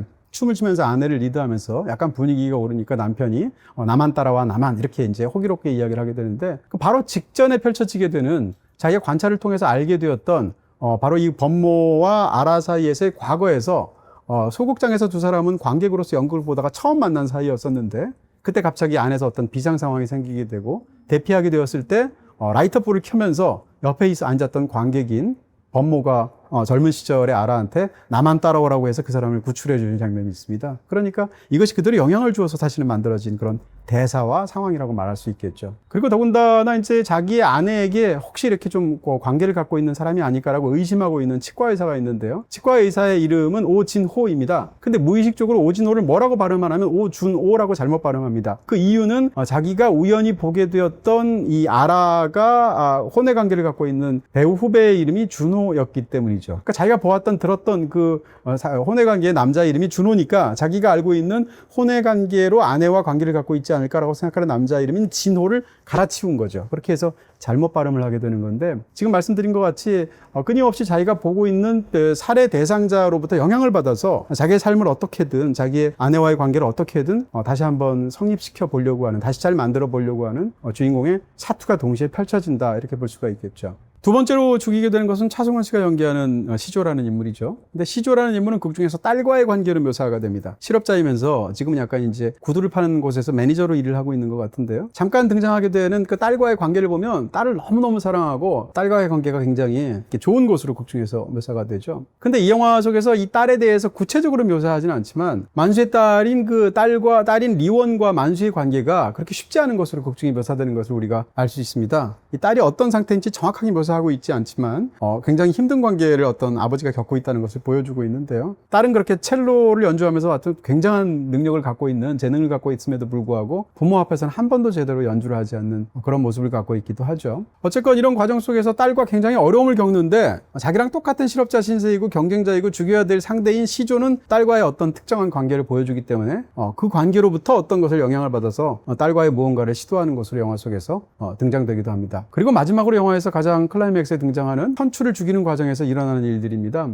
춤을 추면서 아내를 리드하면서 약간 분위기가 오르니까 남편이 나만 따라와 나만 이렇게 이제 호기롭게 이야기를 하게 되는데 그 바로 직전에 펼쳐지게 되는 자기가 관찰을 통해서 알게 되었던 바로 이 범모와 아라 사이에서의 과거에서 소극장에서 두 사람은 관객으로서 연극을 보다가 처음 만난 사이였었는데 그때 갑자기 안에서 어떤 비상 상황이 생기게 되고 대피하게 되었을 때 라이터불을 켜면서 옆에 앉았던 관객인 범모가 젊은 시절에 아라한테 나만 따라오라고 해서 그 사람을 구출해 주는 장면이 있습니다. 그러니까 이것이 그대로 영향을 주어서 사실은 만들어진 그런 대사와 상황이라고 말할 수 있겠죠. 그리고 더군다나 이제 자기의 아내에게 혹시 이렇게 좀 관계를 갖고 있는 사람이 아닐까라고 의심하고 있는 치과 의사가 있는데요. 치과 의사의 이름은 오진호입니다. 근데 무의식적으로 오진호를 뭐라고 발음하냐면 오준호라고 잘못 발음합니다. 그 이유는 자기가 우연히 보게 되었던 이 아라가 혼의 관계를 갖고 있는 배우 후배의 이름이 준호였기 때문이죠. 인물이죠. 그러니까 자기가 보았던 들었던 그 혼외 관계의 남자 이름이 준호니까 자기가 알고 있는 혼외 관계로 아내와 관계를 갖고 있지 않을까라고 생각하는 남자 이름인 진호를 갈아치운 거죠. 그렇게 해서 잘못 발음을 하게 되는 건데 지금 말씀드린 것 같이 끊임없이 자기가 보고 있는 살해 대상자로부터 영향을 받아서 자기의 삶을 어떻게든 자기의 아내와의 관계를 어떻게든 다시 한번 성립시켜 보려고 하는, 다시 잘 만들어 보려고 하는 주인공의 사투가 동시에 펼쳐진다, 이렇게 볼 수가 있겠죠. 두 번째로 죽이게 되는 것은 차승원 씨가 연기하는 시조라는 인물이죠. 근데 시조라는 인물은 극 중에서 딸과의 관계로 묘사가 됩니다. 실업자이면서 지금은 약간 이제 구두를 파는 곳에서 매니저로 일을 하고 있는 것 같은데요. 잠깐 등장하게 되는 그 딸과의 관계를 보면 딸을 너무너무 사랑하고 딸과의 관계가 굉장히 좋은 곳으로 극 중에서 묘사가 되죠. 근데 이 영화 속에서 이 딸에 대해서 구체적으로 묘사하지는 않지만 만수의 딸인 그 딸인 리원과 만수의 관계가 그렇게 쉽지 않은 것으로 극 중에 묘사되는 것을 우리가 알 수 있습니다. 이 딸이 어떤 상태인지 정확하게 묘사하고 있지 않지만 굉장히 힘든 관계를 어떤 아버지가 겪고 있다는 것을 보여주고 있는데요. 딸은 그렇게 첼로를 연주하면서 어떤 굉장한 능력을 갖고 있는, 재능을 갖고 있음에도 불구하고 부모 앞에서는 한 번도 제대로 연주를 하지 않는 그런 모습을 갖고 있기도 하죠. 어쨌건 이런 과정 속에서 딸과 굉장히 어려움을 겪는데 자기랑 똑같은 실업자 신세이고 경쟁자이고 죽여야 될 상대인 시조는 딸과의 어떤 특정한 관계를 보여주기 때문에 그 관계로부터 어떤 것을 영향을 받아서 딸과의 무언가를 시도하는 것으로 영화 속에서 등장되기도 합니다. 그리고 마지막으로 영화에서 가장 클라이맥스에 등장하는 선추를 죽이는 과정에서 일어나는 일들입니다.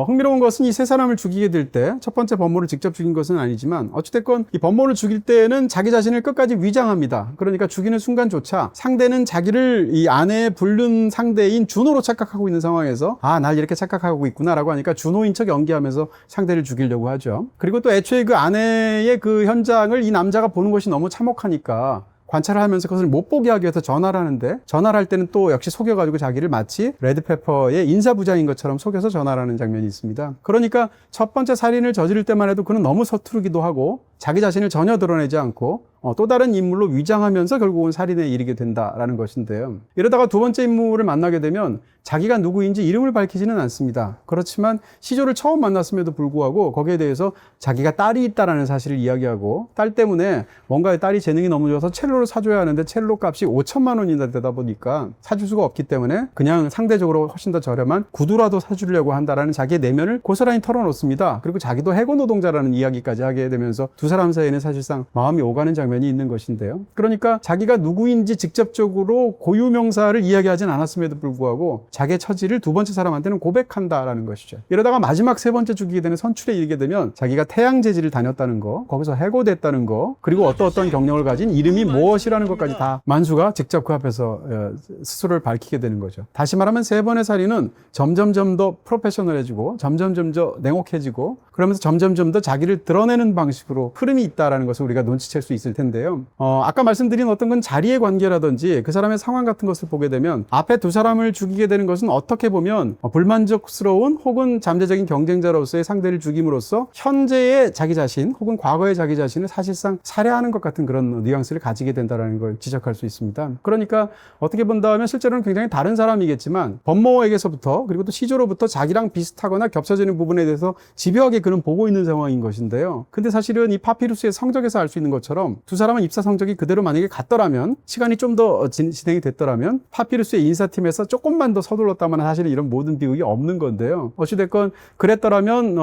흥미로운 것은 이 세 사람을 죽이게 될 때 첫 번째 범모를 직접 죽인 것은 아니지만 어찌됐건 이 범모를 죽일 때는 자기 자신을 끝까지 위장합니다. 그러니까 죽이는 순간조차 상대는 자기를 이 아내의 불륜 상대인 준호로 착각하고 있는 상황에서 날 이렇게 착각하고 있구나라고 하니까 준호인 척 연기하면서 상대를 죽이려고 하죠. 그리고 또 애초에 그 아내의 그 현장을 이 남자가 보는 것이 너무 참혹하니까 관찰을 하면서 그것을 못 보게 하기 위해서 전화를 하는데 전화를 할 때는 또 역시 속여가지고 자기를 마치 레드페퍼의 인사부장인 것처럼 속여서 전화를 하는 장면이 있습니다. 그러니까 첫 번째 살인을 저지를 때만 해도 그는 너무 서투르기도 하고 자기 자신을 전혀 드러내지 않고 또 다른 인물로 위장하면서 결국은 살인에 이르게 된다라는 것인데요. 이러다가 두 번째 인물을 만나게 되면 자기가 누구인지 이름을 밝히지는 않습니다. 그렇지만 시조를 처음 만났음에도 불구하고 거기에 대해서 자기가 딸이 있다라는 사실을 이야기하고 딸 때문에 뭔가 딸이 재능이 너무 좋아서 첼로를 사줘야 하는데 첼로 값이 5천만 원이나 되다 보니까 사줄 수가 없기 때문에 그냥 상대적으로 훨씬 더 저렴한 구두라도 사주려고 한다라는 자기의 내면을 고스란히 털어놓습니다. 그리고 자기도 해고 노동자라는 이야기까지 하게 되면서 두 사람 사이에는 사실상 마음이 오가는 장면이 있는 것인데요. 그러니까 자기가 누구인지 직접적으로 고유명사를 이야기하진 않았음에도 불구하고 자기의 처지를 두 번째 사람한테는 고백한다라는 것이죠. 이러다가 마지막 세 번째 죽이게 되는 선출에 이르게 되면 자기가 태양제지를 다녔다는 거, 거기서 해고됐다는 거, 그리고 어떤 경력을 가진 이름이 무엇이라는 것까지 다 만수가 직접 그 앞에서 스스로를 밝히게 되는 거죠. 다시 말하면 세 번의 살인은 점점점 더 프로페셔널해지고 점점점 더 냉혹해지고 그러면서 점점점 더 자기를 드러내는 방식으로 흐름이 있다라는 것을 우리가 눈치챌 수 있을 텐데요. 아까 말씀드린 어떤 건 자리의 관계라든지 그 사람의 상황 같은 것을 보게 되면 앞에 두 사람을 죽이게 되는 것은 어떻게 보면 불만족스러운 혹은 잠재적인 경쟁자로서의 상대를 죽임으로써 현재의 자기 자신 혹은 과거의 자기 자신을 사실상 살해하는 것 같은 그런 뉘앙스를 가지게 된다는 걸 지적할 수 있습니다. 그러니까 어떻게 본다면 실제로는 굉장히 다른 사람이겠지만 범모에게서부터 그리고 또 시조로부터 자기랑 비슷하거나 겹쳐지는 부분에 대해서 집요하게 그는 보고 있는 상황인 것인데요. 근데 사실은 이 파피루스의 성적에서 알 수 있는 것처럼 두 사람은 입사 성적이 그대로 만약에 같더라면 시간이 좀 더 진행이 됐더라면 파피루스의 인사팀에서 조금만 더 서둘렀다면 사실은 이런 모든 비극이 없는 건데요. 어찌됐건 그랬더라면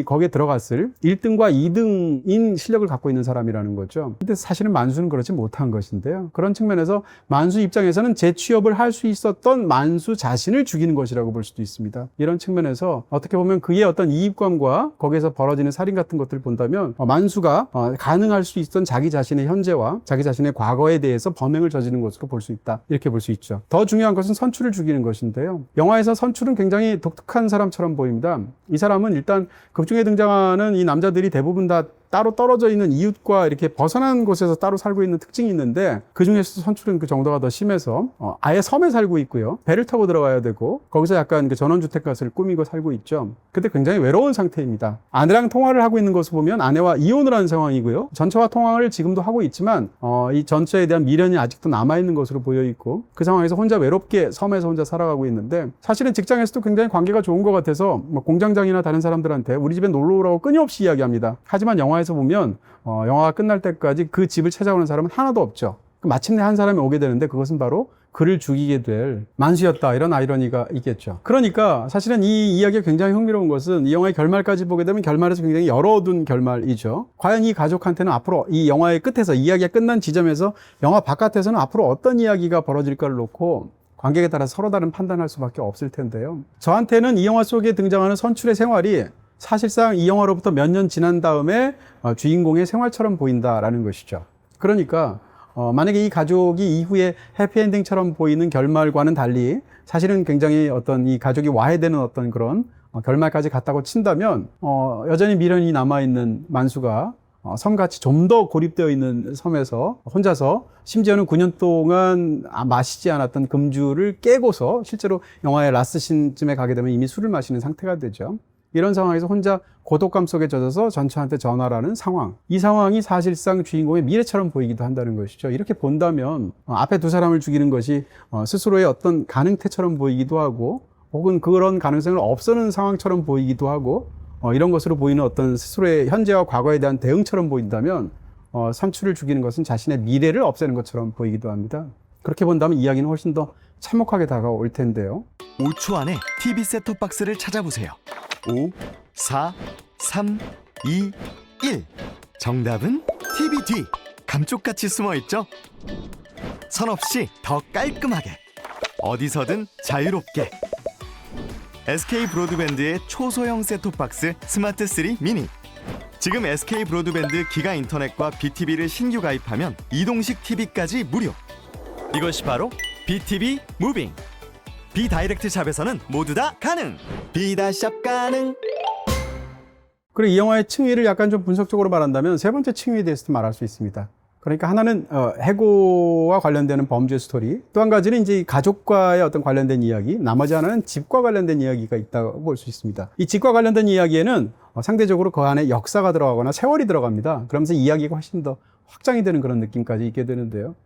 거기에 들어갔을 1등과 2등인 실력을 갖고 있는 사람이라는 거죠. 근데 사실은 만수는 그렇지 못한 것인데요. 그런 측면에서 만수 입장에서는 재취업을 할 수 있었던 만수 자신을 죽이는 것이라고 볼 수도 있습니다. 이런 측면에서 어떻게 보면 그의 어떤 이익관과 거기에서 벌어지는 살인 같은 것들을 본다면 만수가 가능할 수 있던 자기 자신의 현재와 자기 자신의 과거에 대해서 범행을 저지른 것으로 볼 수 있다. 이렇게 볼 수 있죠. 더 중요한 것은 선출을 죽이는 것인데요. 영화에서 선출은 굉장히 독특한 사람처럼 보입니다. 이 사람은 일단 극중에 등장하는 이 남자들이 대부분 다 따로 떨어져 있는 이웃과 이렇게 벗어난 곳에서 따로 살고 있는 특징이 있는데 그중에서도 선출은 그 정도가 더 심해서 아예 섬에 살고 있고요. 배를 타고 들어가야 되고 거기서 약간 그 전원주택 같을 꾸미고 살고 있죠. 근데 굉장히 외로운 상태입니다. 아내랑 통화를 하고 있는 것을 보면 아내와 이혼을 한 상황이고요. 전처와 통화를 지금도 하고 있지만 이 전처에 대한 미련이 아직도 남아있는 것으로 보여 있고 그 상황에서 혼자 외롭게 섬에서 혼자 살아가고 있는데 사실은 직장에서도 굉장히 관계가 좋은 것 같아서 공장장이나 다른 사람들한테 우리 집에 놀러 오라고 끊임없이 이야기합니다. 하지만 영화에서 보면 영화가 끝날 때까지 그 집을 찾아오는 사람은 하나도 없죠. 마침내 한 사람이 오게 되는데 그것은 바로 그를 죽이게 될 만수였다. 이런 아이러니가 있겠죠. 그러니까 사실은 이 이야기가 굉장히 흥미로운 것은 이 영화의 결말까지 보게 되면 결말에서 굉장히 열어둔 결말이죠. 과연 이 가족한테는 앞으로 이 영화의 끝에서 이야기가 끝난 지점에서 영화 바깥에서는 앞으로 어떤 이야기가 벌어질까를 놓고 관객에 따라 서로 다른 판단할 수밖에 없을 텐데요. 저한테는 이 영화 속에 등장하는 선출의 생활이 사실상 이 영화로부터 몇 년 지난 다음에 주인공의 생활처럼 보인다라는 것이죠. 그러니까 만약에 이 가족이 이후에 해피엔딩처럼 보이는 결말과는 달리 사실은 굉장히 어떤 이 가족이 와해되는 어떤 그런 결말까지 갔다고 친다면 여전히 미련이 남아있는 만수가 섬같이 좀 더 고립되어 있는 섬에서 혼자서 심지어는 9년 동안 마시지 않았던 금주를 깨고서 실제로 영화의 라스트 씬쯤에 가게 되면 이미 술을 마시는 상태가 되죠. 이런 상황에서 혼자 고독감 속에 젖어서 전처한테 전화라는 상황. 이 상황이 사실상 주인공의 미래처럼 보이기도 한다는 것이죠. 이렇게 본다면 앞에 두 사람을 죽이는 것이 스스로의 어떤 가능태처럼 보이기도 하고 혹은 그런 가능성을 없애는 상황처럼 보이기도 하고 이런 것으로 보이는 어떤 스스로의 현재와 과거에 대한 대응처럼 보인다면 선출을 죽이는 것은 자신의 미래를 없애는 것처럼 보이기도 합니다. 그렇게 본다면 이야기는 훨씬 더 참혹하게 다가올 텐데요. 5초 안에 TV 셋톱박스를 찾아보세요. 5, 4, 3, 2, 1. 정답은 TV 뒤. 감쪽같이 숨어있죠? 선 없이 더 깔끔하게. 어디서든 자유롭게. SK 브로드밴드의 초소형 셋톱박스 스마트 3 미니. 지금 SK 브로드밴드 기가 인터넷과 BTV를 신규 가입하면 이동식 TV까지 무료. 이것이 바로 BTV 무빙. 비다이렉트 샵에서는 모두 다 가능. 비다샵 가능. 그리고 이 영화의 층위를 약간 좀 분석적으로 말한다면 세 번째 층위에 대해서도 말할 수 있습니다. 그러니까 하나는 해고와 관련되는 범죄 스토리, 또 한 가지는 이제 가족과의 어떤 관련된 이야기, 나머지 하나는 집과 관련된 이야기가 있다고 볼 수 있습니다. 이 집과 관련된 이야기에는 상대적으로 그 안에 역사가 들어가거나 세월이 들어갑니다. 그러면서 이야기가 훨씬 더 확장이 되는 그런 느낌까지 있게 되는데요.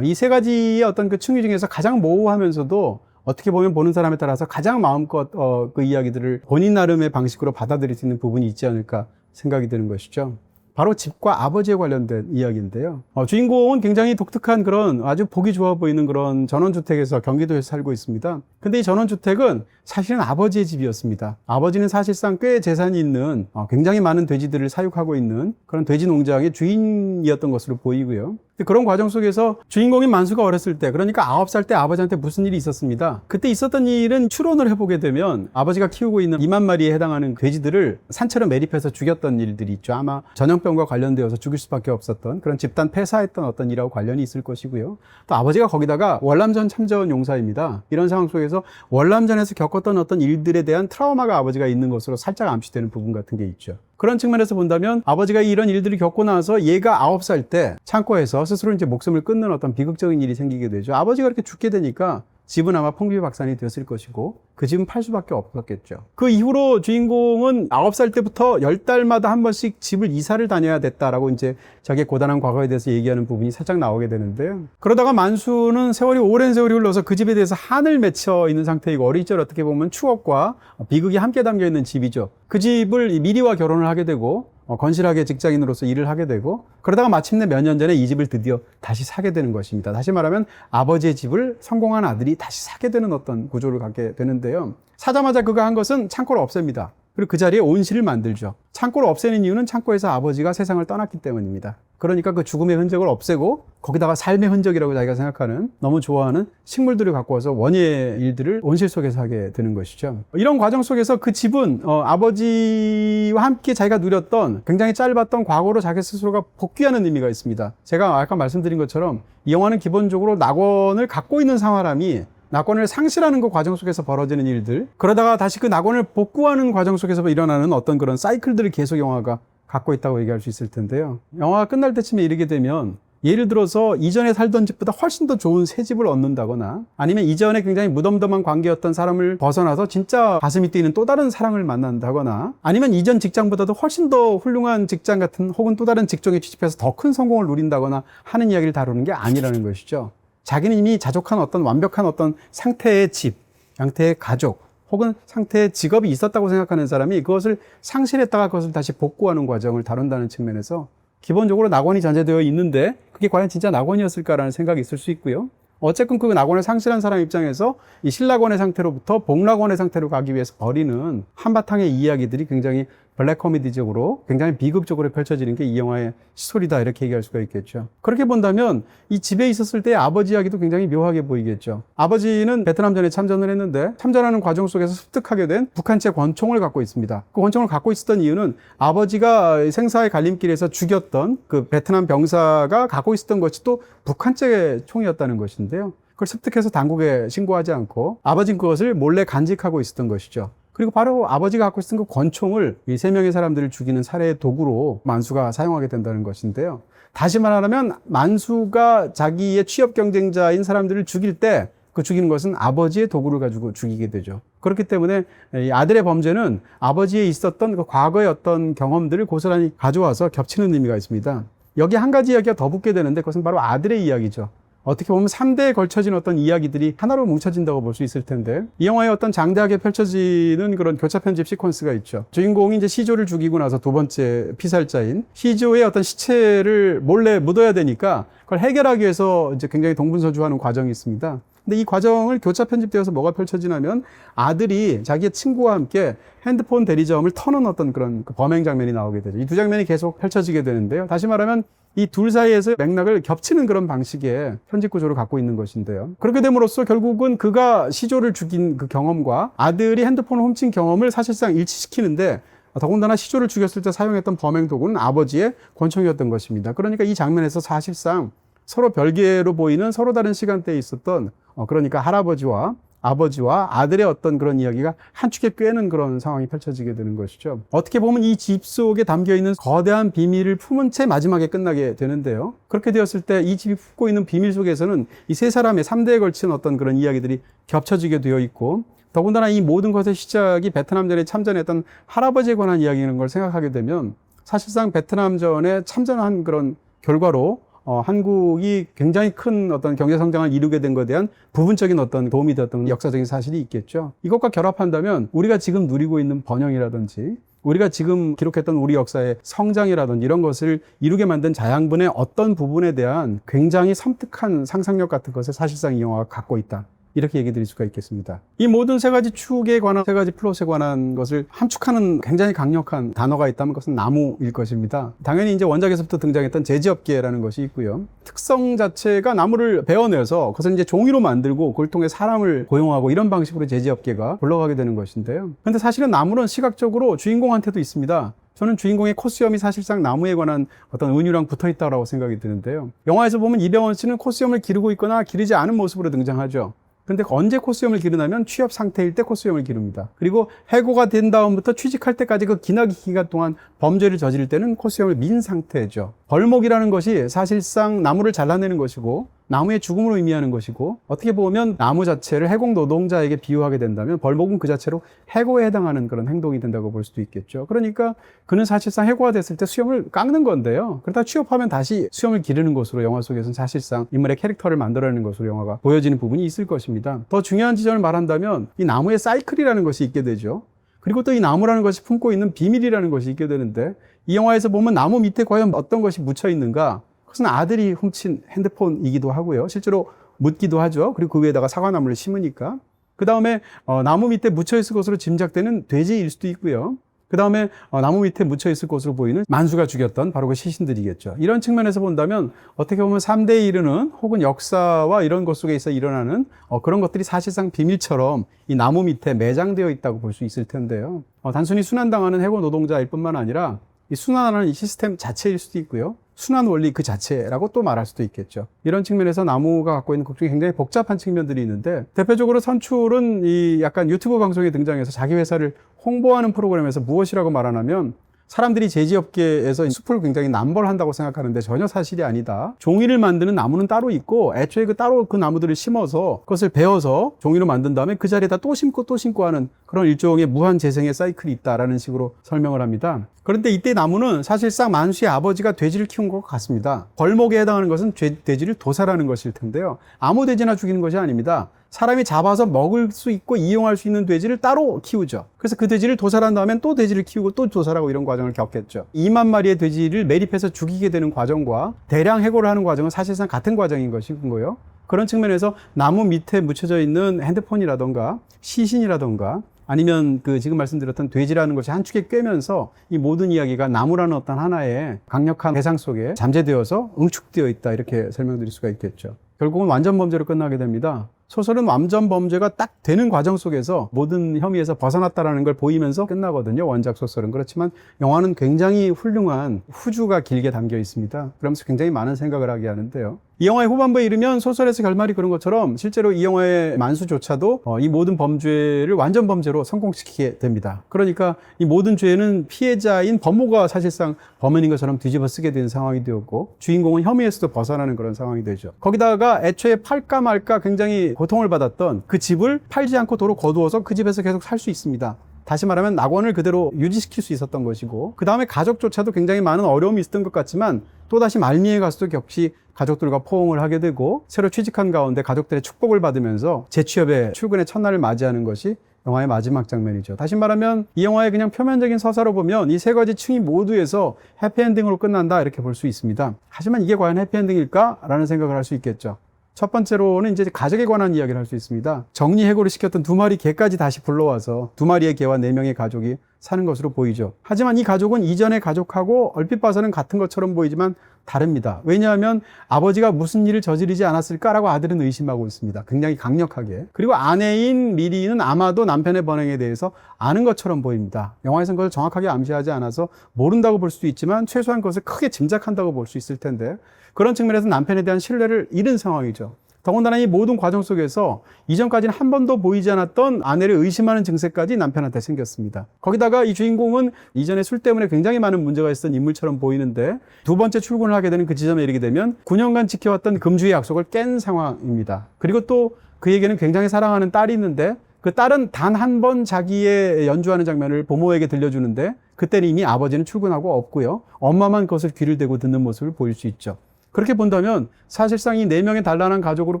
이 세 가지의 어떤 그 층위 중에서 가장 모호하면서도 어떻게 보면 보는 사람에 따라서 가장 마음껏 그 이야기들을 본인 나름의 방식으로 받아들일 수 있는 부분이 있지 않을까 생각이 드는 것이죠. 바로 집과 아버지에 관련된 이야기인데요. 주인공은 굉장히 독특한 그런 아주 보기 좋아 보이는 그런 전원주택에서 경기도에서 살고 있습니다. 근데 이 전원주택은 사실은 아버지의 집이었습니다. 아버지는 사실상 꽤 재산이 있는 굉장히 많은 돼지들을 사육하고 있는 그런 돼지 농장의 주인이었던 것으로 보이고요. 그런 과정 속에서 주인공인 만수가 어렸을 때, 그러니까 9살 때 아버지한테 무슨 일이 있었습니다. 그때 있었던 일은 추론을 해보게 되면 아버지가 키우고 있는 2만 마리에 해당하는 돼지들을 산채로 매립해서 죽였던 일들이 있죠. 아마 전염병과 관련되어서 죽일 수밖에 없었던 그런 집단 폐사했던 어떤 일하고 관련이 있을 것이고요. 또 아버지가 거기다가 월남전 참전 용사입니다. 이런 상황 속에서 월남전에서 겪었던 어떤 일들에 대한 트라우마가 아버지가 있는 것으로 살짝 암시되는 부분 같은 게 있죠. 그런 측면에서 본다면 아버지가 이런 일들을 겪고 나서 얘가 9살 때 창고에서 스스로 이제 목숨을 끊는 어떤 비극적인 일이 생기게 되죠. 아버지가 이렇게 죽게 되니까 집은 아마 풍비박산이 되었을 것이고 그 집은 팔 수밖에 없었겠죠. 그 이후로 주인공은 9살 때부터 10달마다 한 번씩 집을 이사를 다녀야 됐다라고 이제 자기의 고단한 과거에 대해서 얘기하는 부분이 살짝 나오게 되는데요. 그러다가 만수는 세월이 오랜 세월이 흘러서 그 집에 대해서 한을 맺혀 있는 상태이고 어릴 적 어떻게 보면 추억과 비극이 함께 담겨 있는 집이죠. 그 집을 미리와 결혼을 하게 되고 건실하게 직장인으로서 일을 하게 되고 그러다가 마침내 몇 년 전에 이 집을 드디어 다시 사게 되는 것입니다. 다시 말하면 아버지의 집을 성공한 아들이 다시 사게 되는 어떤 구조를 갖게 되는데요. 사자마자 그가 한 것은 창고를 없앱니다. 그리고 그 자리에 온실을 만들죠. 창고를 없애는 이유는 창고에서 아버지가 세상을 떠났기 때문입니다. 그러니까 그 죽음의 흔적을 없애고 거기다가 삶의 흔적이라고 자기가 생각하는 너무 좋아하는 식물들을 갖고 와서 원예의 일들을 온실 속에서 하게 되는 것이죠. 이런 과정 속에서 그 집은 아버지와 함께 자기가 누렸던 굉장히 짧았던 과거로 자기 스스로가 복귀하는 의미가 있습니다. 제가 아까 말씀드린 것처럼 이 영화는 기본적으로 낙원을 갖고 있는 사람이 낙원을 상실하는 그 과정 속에서 벌어지는 일들, 그러다가 다시 그 낙원을 복구하는 과정 속에서 일어나는 어떤 그런 사이클들을 계속 영화가 갖고 있다고 얘기할 수 있을 텐데요. 영화가 끝날 때쯤에 이르게 되면 예를 들어서 이전에 살던 집보다 훨씬 더 좋은 새 집을 얻는다거나 아니면 이전에 굉장히 무덤덤한 관계였던 사람을 벗어나서 진짜 가슴이 뛰는 또 다른 사랑을 만난다거나 아니면 이전 직장보다도 훨씬 더 훌륭한 직장 같은 혹은 또 다른 직종에 취직해서 더 큰 성공을 누린다거나 하는 이야기를 다루는 게 아니라는 것이죠. 자기는 이미 자족한 어떤 완벽한 어떤 상태의 집, 상태의 가족, 혹은 상태의 직업이 있었다고 생각하는 사람이 그것을 상실했다가 그것을 다시 복구하는 과정을 다룬다는 측면에서 기본적으로 낙원이 전제되어 있는데 그게 과연 진짜 낙원이었을까라는 생각이 있을 수 있고요. 어쨌든 그 낙원을 상실한 사람 입장에서 이 신락원의 상태로부터 복락원의 상태로 가기 위해서 벌이는 한바탕의 이야기들이 굉장히 블랙 코미디적으로 굉장히 비극적으로 펼쳐지는 게 이 영화의 시소리다 이렇게 얘기할 수가 있겠죠. 그렇게 본다면 이 집에 있었을 때 아버지 이야기도 굉장히 묘하게 보이겠죠. 아버지는 베트남전에 참전을 했는데 참전하는 과정 속에서 습득하게 된 북한제 권총을 갖고 있습니다. 그 권총을 갖고 있었던 이유는 아버지가 생사의 갈림길에서 죽였던 그 베트남 병사가 갖고 있었던 것이 또 북한제 총이었다는 것인데요. 그걸 습득해서 당국에 신고하지 않고 아버지는 그것을 몰래 간직하고 있었던 것이죠. 그리고 바로 아버지가 갖고 있었던 그 권총을 이 세 명의 사람들을 죽이는 살해의 도구로 만수가 사용하게 된다는 것인데요. 다시 말하면 만수가 자기의 취업 경쟁자인 사람들을 죽일 때 그 죽이는 것은 아버지의 도구를 가지고 죽이게 되죠. 그렇기 때문에 이 아들의 범죄는 아버지에 있었던 그 과거의 어떤 경험들을 고스란히 가져와서 겹치는 의미가 있습니다. 여기 한 가지 이야기가 더 붙게 되는데 그것은 바로 아들의 이야기죠. 어떻게 보면 3대에 걸쳐진 어떤 이야기들이 하나로 뭉쳐진다고 볼 수 있을 텐데 이 영화에 어떤 장대하게 펼쳐지는 그런 교차 편집 시퀀스가 있죠. 주인공이 이제 시조를 죽이고 나서 두 번째 피살자인 시조의 어떤 시체를 몰래 묻어야 되니까 그걸 해결하기 위해서 이제 굉장히 동분서주하는 과정이 있습니다. 근데 이 과정을 교차 편집되어서 뭐가 펼쳐지냐면 아들이 자기의 친구와 함께 핸드폰 대리점을 터는 어떤 그런 범행 장면이 나오게 되죠. 이 두 장면이 계속 펼쳐지게 되는데요. 다시 말하면 이 둘 사이에서 맥락을 겹치는 그런 방식의 편집 구조를 갖고 있는 것인데요. 그렇게 됨으로써 결국은 그가 시조를 죽인 그 경험과 아들이 핸드폰을 훔친 경험을 사실상 일치시키는데 더군다나 시조를 죽였을 때 사용했던 범행 도구는 아버지의 권총이었던 것입니다. 그러니까 이 장면에서 사실상 서로 별개로 보이는 서로 다른 시간대에 있었던 그러니까 할아버지와 아버지와 아들의 어떤 그런 이야기가 한 축에 꿰는 그런 상황이 펼쳐지게 되는 것이죠. 어떻게 보면 이 집 속에 담겨있는 거대한 비밀을 품은 채 마지막에 끝나게 되는데요. 그렇게 되었을 때 이 집이 품고 있는 비밀 속에서는 이 세 사람의 3대에 걸친 어떤 그런 이야기들이 겹쳐지게 되어 있고 더군다나 이 모든 것의 시작이 베트남전에 참전했던 할아버지에 관한 이야기인 걸 생각하게 되면 사실상 베트남전에 참전한 그런 결과로 한국이 굉장히 큰 어떤 경제 성장을 이루게 된 것에 대한 부분적인 어떤 도움이 되었던 역사적인 사실이 있겠죠. 이것과 결합한다면 우리가 지금 누리고 있는 번영이라든지 우리가 지금 기록했던 우리 역사의 성장이라든지 이런 것을 이루게 만든 자양분의 어떤 부분에 대한 굉장히 섬뜩한 상상력 같은 것을 사실상 이 영화가 갖고 있다. 이렇게 얘기 드릴 수가 있겠습니다. 이 모든 세 가지 축에 관한 세 가지 플롯에 관한 것을 함축하는 굉장히 강력한 단어가 있다면 그것은 나무일 것입니다. 당연히 이제 원작에서부터 등장했던 제지업계라는 것이 있고요. 특성 자체가 나무를 베어내서 그것을 이제 종이로 만들고 그걸 통해 사람을 고용하고 이런 방식으로 제지업계가 굴러가게 되는 것인데요. 그런데 사실은 나무는 시각적으로 주인공한테도 있습니다. 저는 주인공의 코수염이 사실상 나무에 관한 어떤 은유랑 붙어 있다고 생각이 드는데요. 영화에서 보면 이병헌 씨는 코수염을 기르고 있거나 기르지 않은 모습으로 등장하죠. 근데 언제 코수염을 기르냐면 취업 상태일 때 코수염을 기릅니다. 그리고 해고가 된 다음부터 취직할 때까지 그 기나긴 기간 동안 범죄를 저지를 때는 코수염을 민 상태죠. 벌목이라는 것이 사실상 나무를 잘라내는 것이고 나무의 죽음을 의미하는 것이고 어떻게 보면 나무 자체를 해공 노동자에게 비유하게 된다면 벌목은 그 자체로 해고에 해당하는 그런 행동이 된다고 볼 수도 있겠죠. 그러니까 그는 사실상 해고가 됐을 때 수염을 깎는 건데요. 그러다 취업하면 다시 수염을 기르는 것으로 영화 속에서는 사실상 인물의 캐릭터를 만들어내는 것으로 영화가 보여지는 부분이 있을 것입니다. 더 중요한 지점을 말한다면 이 나무의 사이클이라는 것이 있게 되죠. 그리고 또 이 나무라는 것이 품고 있는 비밀이라는 것이 있게 되는데 이 영화에서 보면 나무 밑에 과연 어떤 것이 묻혀 있는가? 그것은 아들이 훔친 핸드폰이기도 하고요. 실제로 묻기도 하죠. 그리고 그 위에다가 사과나무를 심으니까. 그 다음에 나무 밑에 묻혀 있을 것으로 짐작되는 돼지일 수도 있고요. 그 다음에 나무 밑에 묻혀 있을 것으로 보이는 만수가 죽였던 바로 그 시신들이겠죠. 이런 측면에서 본다면 어떻게 보면 3대에 이르는 혹은 역사와 이런 것 속에 있어 일어나는 그런 것들이 사실상 비밀처럼 이 나무 밑에 매장되어 있다고 볼 수 있을 텐데요. 단순히 순환당하는 해고 노동자일 뿐만 아니라 이 순환하는 이 시스템 자체일 수도 있고요. 순환 원리 그 자체라고 또 말할 수도 있겠죠. 이런 측면에서 나무가 갖고 있는 걱정이 굉장히 복잡한 측면들이 있는데 대표적으로 선출은 이 약간 유튜브 방송에 등장해서 자기 회사를 홍보하는 프로그램에서 무엇이라고 말하냐면 사람들이 제지업계에서 숲을 굉장히 남벌한다고 생각하는데 전혀 사실이 아니다. 종이를 만드는 나무는 따로 있고 애초에 따로 그 나무들을 심어서 그것을 베어서 종이로 만든 다음에 그 자리에다 또 심고 또 심고 하는 그런 일종의 무한 재생의 사이클이 있다라는 식으로 설명을 합니다. 그런데 이때 나무는 사실상 만수의 아버지가 돼지를 키운 것 같습니다. 벌목에 해당하는 것은 돼지를 도살하는 것일 텐데요. 아무 돼지나 죽이는 것이 아닙니다. 사람이 잡아서 먹을 수 있고 이용할 수 있는 돼지를 따로 키우죠. 그래서 그 돼지를 도살한 다음엔 또 돼지를 키우고 또 도살하고 이런 과정을 겪겠죠. 2만 마리의 돼지를 매립해서 죽이게 되는 과정과 대량 해고를 하는 과정은 사실상 같은 과정인 것이고요. 그런 측면에서 나무 밑에 묻혀져 있는 핸드폰이라던가 시신이라던가 아니면 그 지금 말씀드렸던 돼지라는 것이 한 축에 꿰면서 이 모든 이야기가 나무라는 어떤 하나의 강력한 대상 속에 잠재되어서 응축되어 있다, 이렇게 설명드릴 수가 있겠죠. 결국은 완전 범죄로 끝나게 됩니다. 소설은 완전 범죄가 딱 되는 과정 속에서 모든 혐의에서 벗어났다라는 걸 보이면서 끝나거든요. 원작 소설은. 그렇지만 영화는 굉장히 훌륭한 후주가 길게 담겨 있습니다. 그러면서 굉장히 많은 생각을 하게 하는데요. 이 영화의 후반부에 이르면 소설에서 결말이 그런 것처럼 실제로 이 영화의 만수조차도 이 모든 범죄를 완전 범죄로 성공시키게 됩니다. 그러니까 이 모든 죄는 피해자인 범모가 사실상 범인인 것처럼 뒤집어 쓰게 되는 상황이 되었고, 주인공은 혐의에서도 벗어나는 그런 상황이 되죠. 거기다가 애초에 팔까 말까 굉장히 고통을 받았던 그 집을 팔지 않고 도로 거두어서 그 집에서 계속 살 수 있습니다. 다시 말하면 낙원을 그대로 유지시킬 수 있었던 것이고, 그 다음에 가족조차도 굉장히 많은 어려움이 있었던 것 같지만 또다시 말미에 가서도 역시 가족들과 포옹을 하게 되고, 새로 취직한 가운데 가족들의 축복을 받으면서 재취업의 출근의 첫날을 맞이하는 것이 영화의 마지막 장면이죠. 다시 말하면 이 영화의 그냥 표면적인 서사로 보면 이 세 가지 층이 모두에서 해피엔딩으로 끝난다, 이렇게 볼 수 있습니다. 하지만 이게 과연 해피엔딩일까? 라는 생각을 할 수 있겠죠. 첫 번째로는 이제 가족에 관한 이야기를 할 수 있습니다. 정리해고를 시켰던 2마리 개까지 다시 불러와서 2마리의 개와 4명의 가족이 사는 것으로 보이죠. 하지만 이 가족은 이전의 가족하고 얼핏 봐서는 같은 것처럼 보이지만 다릅니다. 왜냐하면 아버지가 무슨 일을 저지르지 않았을까라고 아들은 의심하고 있습니다. 굉장히 강력하게. 그리고 아내인 미리는 아마도 남편의 번행에 대해서 아는 것처럼 보입니다. 영화에서는 그걸 정확하게 암시하지 않아서 모른다고 볼 수도 있지만 최소한 그것을 크게 짐작한다고 볼 수 있을 텐데, 그런 측면에서 남편에 대한 신뢰를 잃은 상황이죠. 더군다나 이 모든 과정 속에서 이전까지는 한 번도 보이지 않았던 아내를 의심하는 증세까지 남편한테 생겼습니다. 거기다가 이 주인공은 이전에 술 때문에 굉장히 많은 문제가 있었던 인물처럼 보이는데, 두 번째 출근을 하게 되는 그 지점에 이르게 되면 9년간 지켜왔던 금주의 약속을 깬 상황입니다. 그리고 또 그에게는 굉장히 사랑하는 딸이 있는데, 그 딸은 단 한 번 자기의 연주하는 장면을 부모에게 들려주는데, 그때는 이미 아버지는 출근하고 없고요, 엄마만 그것을 귀를 대고 듣는 모습을 보일 수 있죠. 그렇게 본다면 사실상 이 4명의 단란한 가족으로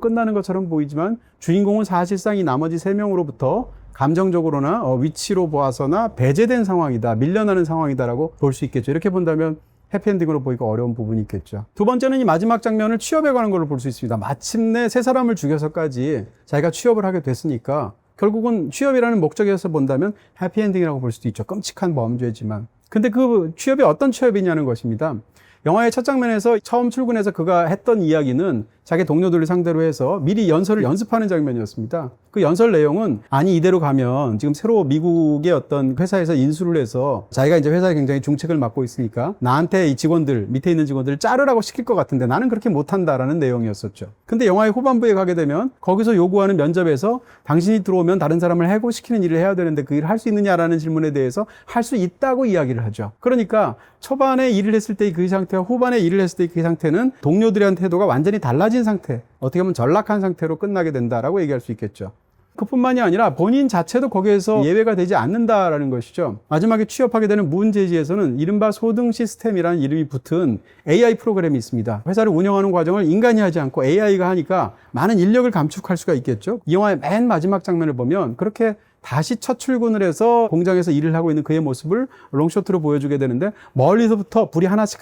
끝나는 것처럼 보이지만, 주인공은 사실상 이 나머지 3명으로부터 감정적으로나 위치로 보아서나 배제된 상황이다, 밀려나는 상황이다라고 볼 수 있겠죠. 이렇게 본다면 해피엔딩으로 보기가 어려운 부분이 있겠죠. 두 번째는 이 마지막 장면을 취업에 관한 걸로 볼 수 있습니다. 마침내 3사람을 죽여서까지 자기가 취업을 하게 됐으니까 결국은 취업이라는 목적에서 본다면 해피엔딩이라고 볼 수도 있죠. 끔찍한 범죄지만. 근데 그 취업이 어떤 취업이냐는 것입니다. 영화의 첫 장면에서 처음 출근해서 그가 했던 이야기는 자기 동료들을 상대로 해서 미리 연설을 연습하는 장면이었습니다. 그 연설 내용은, 아니 이대로 가면 지금 새로 미국의 어떤 회사에서 인수를 해서 자기가 이제 회사에 굉장히 중책을 맡고 있으니까 나한테 이 직원들, 밑에 있는 직원들을 자르라고 시킬 것 같은데 나는 그렇게 못한다라는 내용이었었죠. 근데 영화의 후반부에 가게 되면 거기서 요구하는 면접에서 당신이 들어오면 다른 사람을 해고시키는 일을 해야 되는데 그 일을 할 수 있느냐라는 질문에 대해서 할 수 있다고 이야기를 하죠. 그러니까 초반에 일을 했을 때 그 상태와 후반에 일을 했을 때 그 상태는 동료들의 태도가 완전히 달라진 상태, 어떻게 보면 전락한 상태로 끝나게 된다라고 얘기할 수 있겠죠. 그뿐만이 아니라 본인 자체도 거기에서 예외가 되지 않는다라는 것이죠. 마지막에 취업하게 되는 문제지에서는 이른바 소등 시스템이라는 이름이 붙은 AI 프로그램이 있습니다. 회사를 운영하는 과정을 인간이 하지 않고 AI가 하니까 많은 인력을 감축할 수가 있겠죠. 이 영화의 맨 마지막 장면을 보면 그렇게 다시 첫 출근을 해서 공장에서 일을 하고 있는 그의 모습을 롱쇼트로 보여주게 되는데, 멀리서부터 불이 하나씩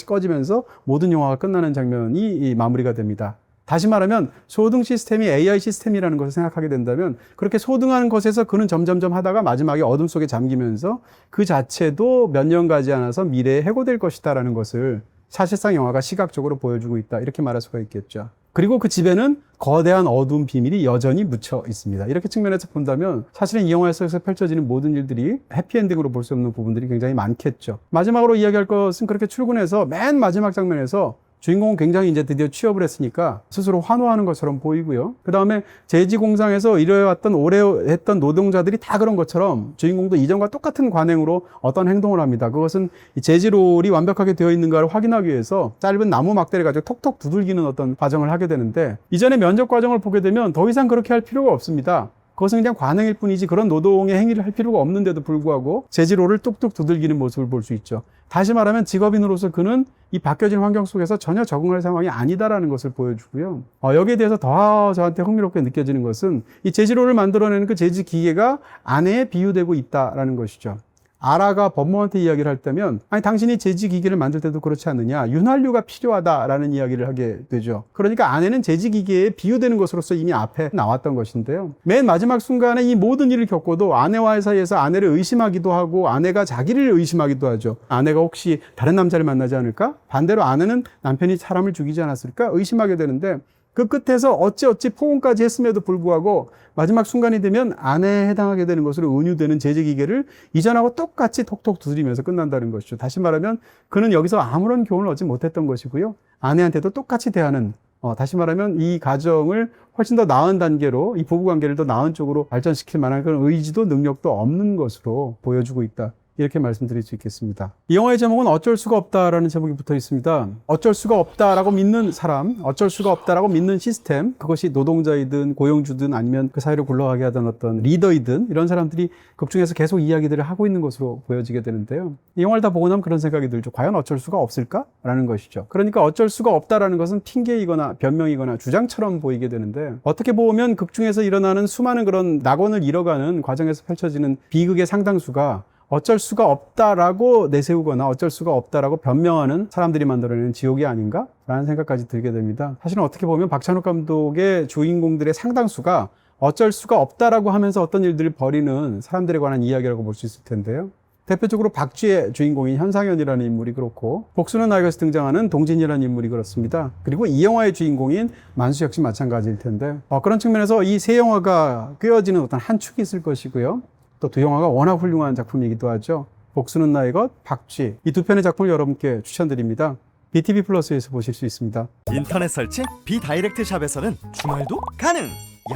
꺼지면서 모든 영화가 끝나는 장면이 마무리가 됩니다. 다시 말하면 소등 시스템이 AI 시스템이라는 것을 생각하게 된다면, 그렇게 소등하는 것에서 그는 점점점 하다가 마지막에 어둠 속에 잠기면서 그 자체도 몇 년 가지 않아서 미래에 해고될 것이다라는 것을 사실상 영화가 시각적으로 보여주고 있다, 이렇게 말할 수가 있겠죠. 그리고 그 집에는 거대한 어두운 비밀이 여전히 묻혀 있습니다. 이렇게 측면에서 본다면 사실은 이 영화 속에서 펼쳐지는 모든 일들이 해피엔딩으로 볼 수 없는 부분들이 굉장히 많겠죠. 마지막으로 이야기할 것은, 그렇게 출근해서 맨 마지막 장면에서 주인공은 굉장히 이제 드디어 취업을 했으니까 스스로 환호하는 것처럼 보이고요. 그 다음에 제지 공장에서 일해왔던 오래 했던 노동자들이 다 그런 것처럼 주인공도 이전과 똑같은 관행으로 어떤 행동을 합니다. 그것은 이 제지롤이 완벽하게 되어 있는가를 확인하기 위해서 짧은 나무 막대를 가지고 톡톡 두들기는 어떤 과정을 하게 되는데, 이전의 면접 과정을 보게 되면 더 이상 그렇게 할 필요가 없습니다. 그것은 그냥 관행일 뿐이지 그런 노동의 행위를 할 필요가 없는데도 불구하고 제지로를 뚝뚝 두들기는 모습을 볼 수 있죠. 다시 말하면 직업인으로서 그는 이 바뀌어진 환경 속에서 전혀 적응할 상황이 아니다라는 것을 보여주고요. 여기에 대해서 더 저한테 흥미롭게 느껴지는 것은 이 제지로를 만들어내는 그 제지 기계가 아내에 비유되고 있다라는 것이죠. 아라가 법무한테 이야기를 할 때면 아니 당신이 제지기계를 만들 때도 그렇지 않느냐, 윤활유가 필요하다라는 이야기를 하게 되죠. 그러니까 아내는 제지기계에 비유되는 것으로서 이미 앞에 나왔던 것인데요. 맨 마지막 순간에 이 모든 일을 겪고도 아내와의 사이에서 아내를 의심하기도 하고 아내가 자기를 의심하기도 하죠. 아내가 혹시 다른 남자를 만나지 않을까? 반대로 아내는 남편이 사람을 죽이지 않았을까? 의심하게 되는데 그 끝에서 어찌 포옹까지 했음에도 불구하고 마지막 순간이 되면 아내에 해당하게 되는 것으로 은유되는 제지기계를 이전하고 똑같이 톡톡 두드리면서 끝난다는 것이죠. 다시 말하면 그는 여기서 아무런 교훈을 얻지 못했던 것이고요. 아내한테도 똑같이 대하는, 다시 말하면 이 가정을 훨씬 더 나은 단계로, 이 부부관계를 더 나은 쪽으로 발전시킬 만한 그런 의지도 능력도 없는 것으로 보여주고 있다. 이렇게 말씀드릴 수 있겠습니다. 이 영화의 제목은 어쩔 수가 없다라는 제목이 붙어 있습니다. 어쩔 수가 없다라고 믿는 사람, 어쩔 수가 없다라고 믿는 시스템, 그것이 노동자이든 고용주든 아니면 그 사회를 굴러가게 하던 어떤 리더이든 이런 사람들이 극중에서 계속 이야기들을 하고 있는 것으로 보여지게 되는데요. 이 영화를 다 보고 나면 그런 생각이 들죠. 과연 어쩔 수가 없을까라는 것이죠. 그러니까 어쩔 수가 없다라는 것은 핑계이거나 변명이거나 주장처럼 보이게 되는데, 어떻게 보면 극중에서 일어나는 수많은 그런 낙원을 잃어가는 과정에서 펼쳐지는 비극의 상당수가 어쩔 수가 없다라고 내세우거나 어쩔 수가 없다라고 변명하는 사람들이 만들어내는 지옥이 아닌가라는 생각까지 들게 됩니다. 사실은 어떻게 보면 박찬욱 감독의 주인공들의 상당수가 어쩔 수가 없다라고 하면서 어떤 일들을 벌이는 사람들에 관한 이야기라고 볼 수 있을 텐데요. 대표적으로 박쥐의 주인공인 현상현이라는 인물이 그렇고, 복수는 나에게서 등장하는 동진이라는 인물이 그렇습니다. 그리고 이 영화의 주인공인 만수 역시 마찬가지일 텐데, 그런 측면에서 이 세 영화가 꿰어지는 어떤 한 축이 있을 것이고요. 또 두 영화가 워낙 훌륭한 작품이기도 하죠. 복수는 나의 것, 박쥐, 이 두 편의 작품을 여러분께 추천드립니다. BTV 플러스에서 보실 수 있습니다. 인터넷 설치 비다이렉트 샵에서는 주말도 가능,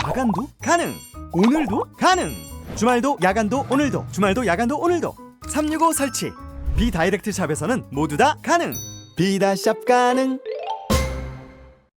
야간도 가능, 오늘도 가능. 주말도 야간도 오늘도, 주말도 야간도 오늘도. 365 설치 비다이렉트 샵에서는 모두 다 가능. 비다샵 가능.